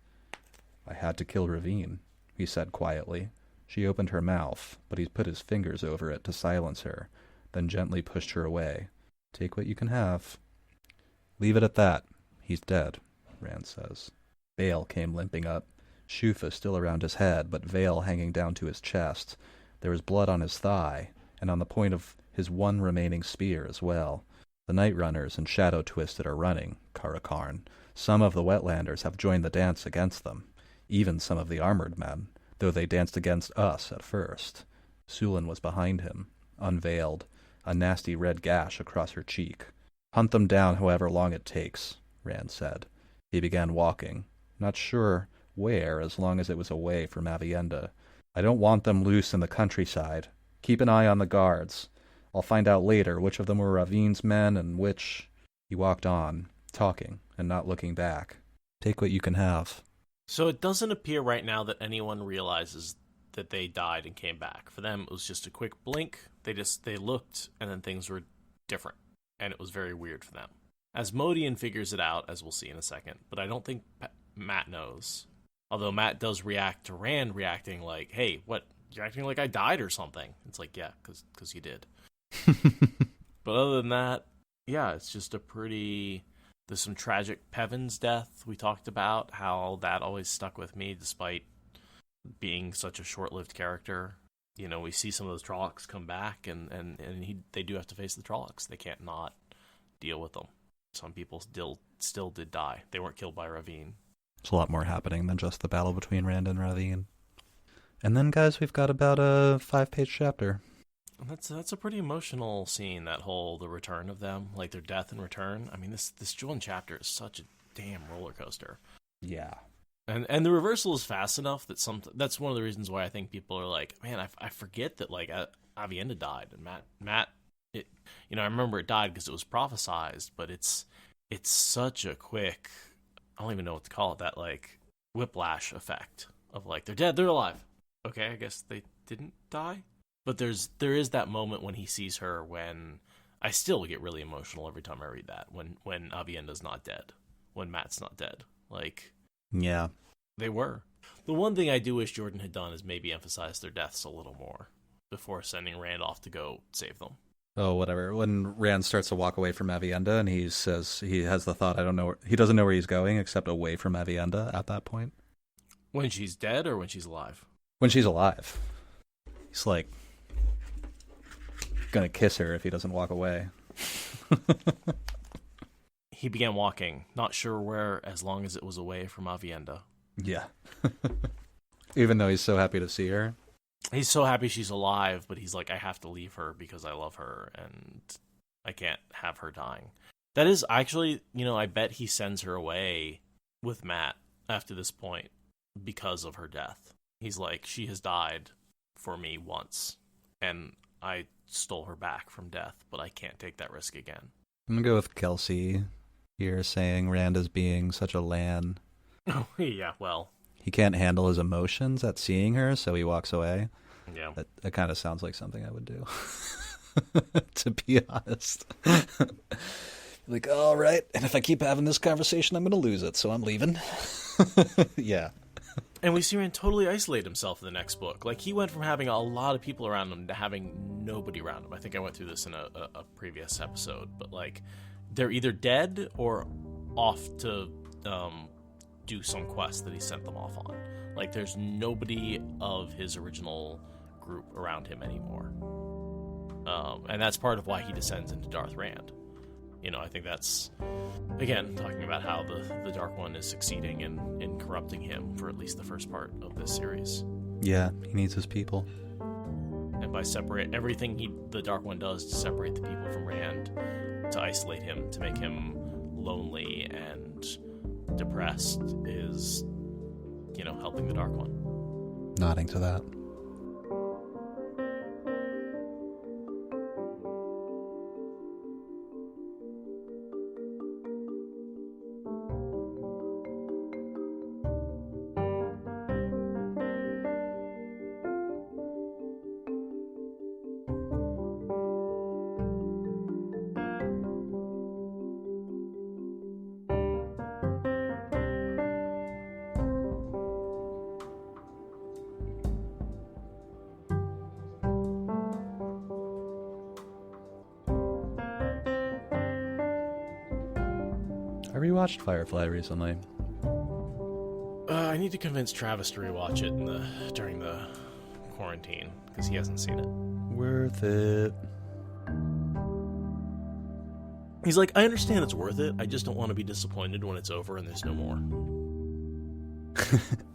"I had to kill Ravine," he said quietly. She opened her mouth, but he put his fingers over it to silence her, then gently pushed her away. "Take what you can have." "Leave it at that. He's dead," Rand says. Bale came limping up, Shufa still around his head, but veil hanging down to his chest. There was blood on his thigh, and on the point of his one remaining spear as well. The Night Runners and Shadow Twisted are running, Karakarn. Some of the Wetlanders have joined the dance against them, even some of the armored men, though they danced against us at first. Sulin was behind him, unveiled, a nasty red gash across her cheek. Hunt them down however long it takes, Rand said. He began walking, not sure where as long as it was away from Avienda. I don't want them loose in the countryside. Keep an eye on the guards. I'll find out later which of them were Ravine's men and which... He walked on, talking and not looking back. Take what you can have. So it doesn't appear right now that anyone realizes that they died and came back. For them, it was just a quick blink. They looked, and then things were different. And it was very weird for them. Asmodean figures it out, as we'll see in a second, but I don't think Matt knows. Although Matt does react to Rand reacting like, hey, what, you're acting like I died or something. It's like, yeah, because you did. But other than that, yeah, it's just a pretty... There's some tragic Pevin's death we talked about, how that always stuck with me despite being such a short-lived character. You know, we see some of those Trollocs come back, and they do have to face the Trollocs. They can't not deal with them. Some people still did die. They weren't killed by Ravine. There's a lot more happening than just the battle between Rand and Ravine. And then, guys, we've got about a 5-page chapter. That's a pretty emotional scene, the return of them, like their death and return. I mean, this one chapter is such a damn roller coaster. Yeah. And the reversal is fast enough that that's one of the reasons why I think people are like, man, I forget that like Avienda died and Matt I remember it died because it was prophesized, but it's such a quick, I don't even know what to call it, that like whiplash effect of like they're dead, they're alive. Okay, I guess they didn't die. But there is that moment when he sees her when I still get really emotional every time I read that, when Avienda's not dead, when Matt's not dead. Like, yeah, they were. The one thing I do wish Jordan had done is maybe emphasize their deaths a little more before sending Rand off to go save them. Oh, whatever. When Rand starts to walk away from Avienda and he says he has the thought, he doesn't know where he's going except away from Avienda at that point. When she's dead or when she's alive? When she's alive. He's like gonna kiss her if he doesn't walk away. He began walking, not sure where, as long as it was away from Avienda. Yeah. Even though he's so happy to see her. He's so happy she's alive, but he's like, I have to leave her because I love her and I can't have her dying. That is actually, I bet he sends her away with Matt after this point because of her death. He's like, she has died for me once, and I stole her back from death, but I can't take that risk again. I'm gonna go with Kelsey here, saying Rand is being such a Lan. Oh, yeah, well. He can't handle his emotions at seeing her, so he walks away. Yeah. That kind of sounds like something I would do, to be honest. Like, all right, and if I keep having this conversation, I'm going to lose it, so I'm leaving. Yeah. And we see Rand totally isolate himself in the next book. Like, he went from having a lot of people around him to having nobody around him. I think I went through this in a previous episode, but, like, they're either dead or off to do some quest that he sent them off on. Like, there's nobody of his original group around him anymore. And that's part of why he descends into Darth Rand. I think that's, again, talking about how the Dark One is succeeding in corrupting him for at least the first part of this series. Yeah, he needs his people. And by separate everything the Dark One does to separate the people from Rand, to isolate him, to make him lonely and depressed, is, helping the Dark One. Nodding to that. I rewatched Firefly recently. I need to convince Travis to rewatch it during the quarantine, because he hasn't seen it. Worth it. He's like, I understand it's worth it. I just don't want to be disappointed when it's over and there's no more.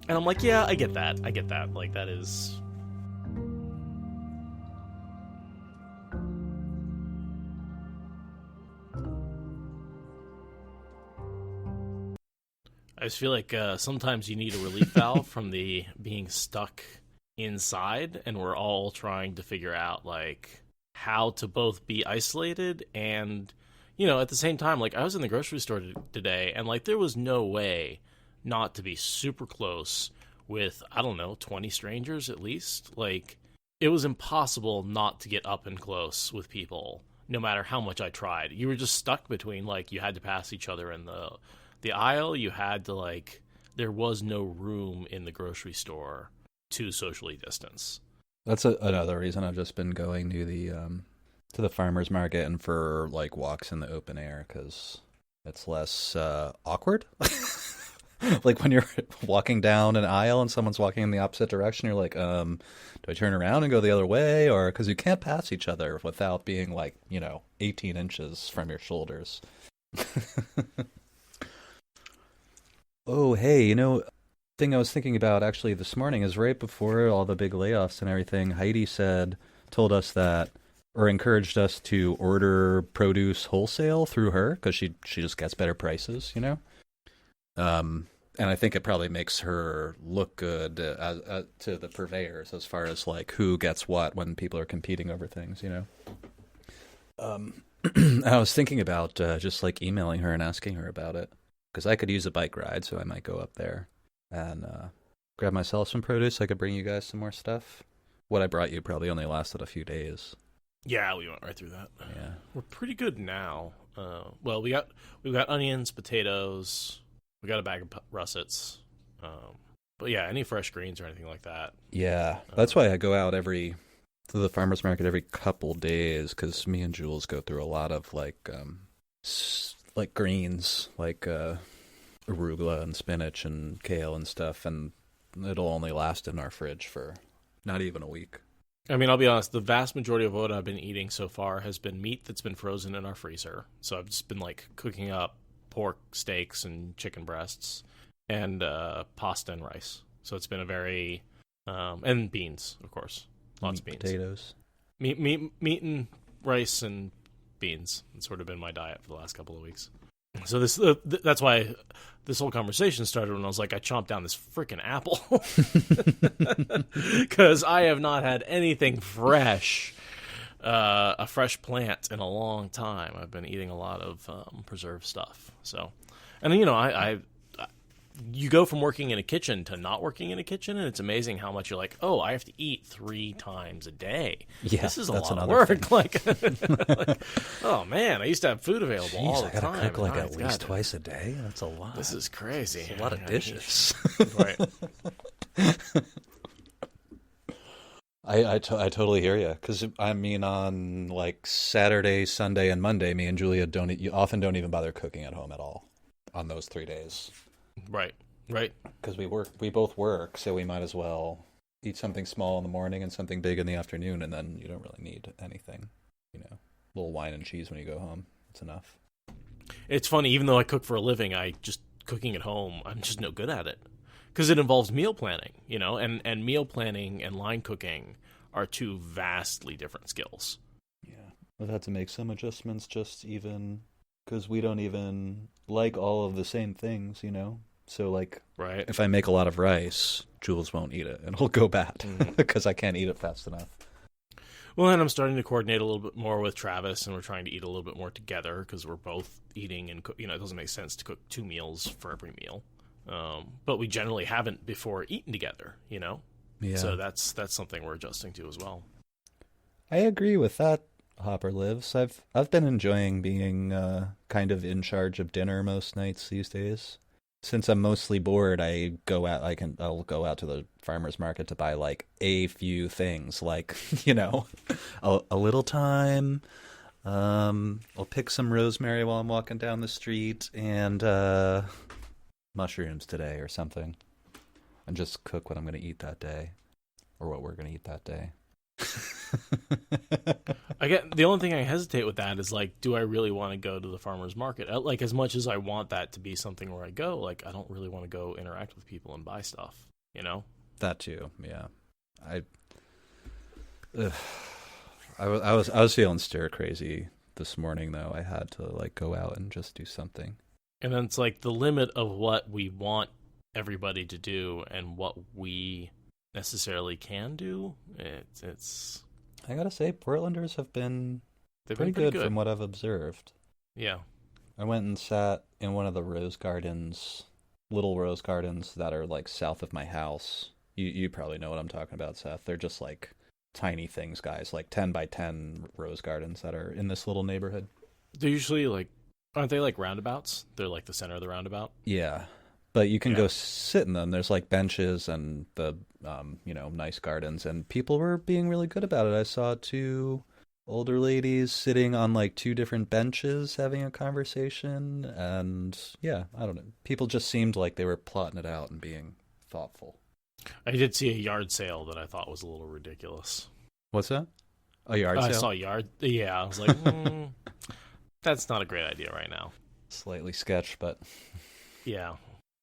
And I'm like, yeah, I get that. Like, that is... I just feel like sometimes you need a relief valve from the being stuck inside, and we're all trying to figure out, like, how to both be isolated and, you know, at the same time, like, I was in the grocery store today, and, like, there was no way not to be super close with, I don't know, 20 strangers at least. Like, it was impossible not to get up and close with people, no matter how much I tried. You were just stuck between, like, you had to pass each other in the aisle. You had to, like, there was no room in the grocery store to socially distance. That's another reason I've just been going to the farmer's market and for, like, walks in the open air, because it's less awkward. Like, when you're walking down an aisle and someone's walking in the opposite direction, you're like, do I turn around and go the other way? Or, because you can't pass each other without being, like, 18 inches from your shoulders. Oh, hey, thing I was thinking about actually this morning is right before all the big layoffs and everything, Heidi told us that, or encouraged us to order produce wholesale through her, because she just gets better prices, And I think it probably makes her look good to the purveyors as far as, like, who gets what when people are competing over things, I was thinking about just, like, emailing her and asking her about it, because I could use a bike ride, so I might go up there and grab myself some produce. I could bring you guys some more stuff. What I brought you probably only lasted a few days. Yeah, we went right through that. Yeah, we're pretty good now. Well, we've got onions, potatoes, we got a bag of russets. But yeah, any fresh greens or anything like that. Yeah, that's why I go out to the farmer's market every couple days, because me and Jules go through a lot of, like greens, like arugula and spinach and kale and stuff, and it'll only last in our fridge for not even a week. I mean, I'll be honest, the vast majority of what I've been eating so far has been meat that's been frozen in our freezer. So I've just been, like, cooking up pork steaks and chicken breasts and pasta and rice. So it's been a very and beans, of course, lots of beans, potatoes, meat and rice and beans. It's sort of been my diet for the last couple of weeks. So that's why this whole conversation started when I was like, I chomped down this freaking apple because I have not had anything fresh, a fresh plant in a long time. I've been eating a lot of preserved stuff. So, and I you go from working in a kitchen to not working in a kitchen, and it's amazing how much you're like, oh, I have to eat 3 times a day. Yeah, this is a lot of work. Like, oh man, I used to have food available all the time. I gotta cook like at least twice a day. That's a lot. This is crazy. It's a lot of dishes. Right. I totally hear you, because I mean, on, like, Saturday, Sunday, and Monday, me and Julia often don't even bother cooking at home at all on those 3 days. Right. Because we both work, so we might as well eat something small in the morning and something big in the afternoon, and then you don't really need anything. A little wine and cheese when you go home. It's enough. It's funny, even though I cook for a living, cooking at home, I'm just no good at it. Because it involves meal planning, and meal planning and line cooking are 2 vastly different skills. Yeah. I've had to make some adjustments just even because we don't even like all of the same things, So, like, right. If I make a lot of rice, Jules won't eat it, and it'll go bad because I can't eat it fast enough. Well, and I'm starting to coordinate a little bit more with Travis, and we're trying to eat a little bit more together because we're both eating and it doesn't make sense to cook 2 meals for every meal. But we generally haven't before eaten together, Yeah. So that's something we're adjusting to as well. I agree with that, Hopper Lives. I've been enjoying being kind of in charge of dinner most nights these days. Since I'm mostly bored, I'll go out to the farmer's market to buy, like, a few things, like, a little thyme. I'll pick some rosemary while I'm walking down the street, and mushrooms today or something. and just cook what I'm going to eat that day, or what we're going to eat that day. The only thing I hesitate with that is like, do I really want to go to the farmer's market? Like, as much as I want that to be something where I go, like, I don't really want to go interact with people and buy stuff, you know? That too, yeah. I was feeling stir crazy this morning though. I had to like go out and just do something. And then it's like the limit of what we want everybody to do and what we necessarily can do. It's. I gotta say, Portlanders have been They've pretty been pretty good from what I've observed. Yeah. I went and sat in one of the rose gardens, little rose gardens that are like south of my house. You probably know what I'm talking about, Seth. They're just like tiny things, guys, like 10 by 10 rose gardens that are in this little neighborhood. They're usually like, aren't they like roundabouts? They're like the center of the roundabout. Yeah, but you can go sit in them. There's like benches and the nice gardens, and people were being really good about it. I saw 2 older ladies sitting on like 2 different benches having a conversation, and yeah, I don't know. People just seemed like they were plotting it out and being thoughtful. I did see a yard sale that I thought was a little ridiculous. What's that? A yard sale? I saw a yard. Yeah, I was like, that's not a great idea right now. Slightly sketch, but yeah.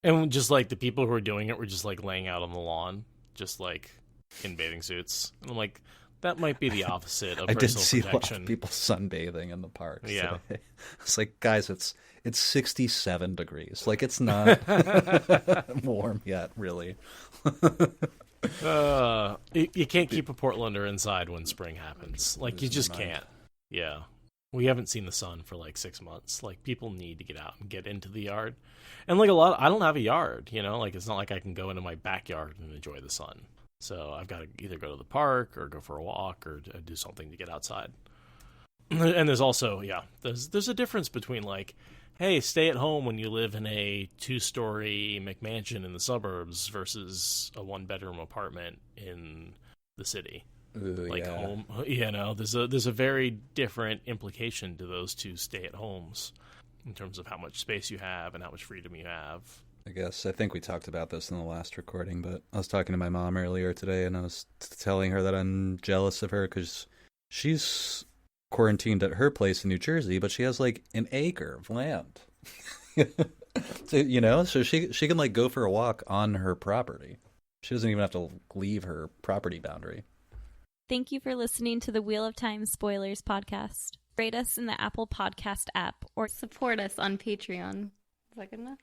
And just like the people who were doing it were just like laying out on the lawn, just like in bathing suits. And I'm like, that might be the opposite of I did personal see protection. a lot of people sunbathing in the parks. Yeah. Today. It's like, guys, it's 67 degrees. Like, it's not warm yet, really. You can't keep a Portlander inside when spring happens. Like, you just can't. Yeah. We haven't seen the sun for like 6 months. Like, people need to get out and get into the yard. And like I don't have a yard, you know? Like, it's not like I can go into my backyard and enjoy the sun. So I've got to either go to the park or go for a walk or do something to get outside. And there's also, there's a difference between like, hey, stay at home when you live in a 2-story McMansion in the suburbs versus a 1-bedroom apartment in the city. Ooh, like yeah. home, there's a very different implication to those 2 stay-at-homes in terms of how much space you have and how much freedom you have. I think we talked about this in the last recording, but I was talking to my mom earlier today, and I was telling her that I'm jealous of her because she's quarantined at her place in New Jersey, but she has like an acre of land. So she can like go for a walk on her property. She doesn't even have to leave her property boundary. Thank you for listening to the Wheel of Time Spoilers podcast. Rate us in the Apple Podcast app or support us on Patreon. Is that good enough?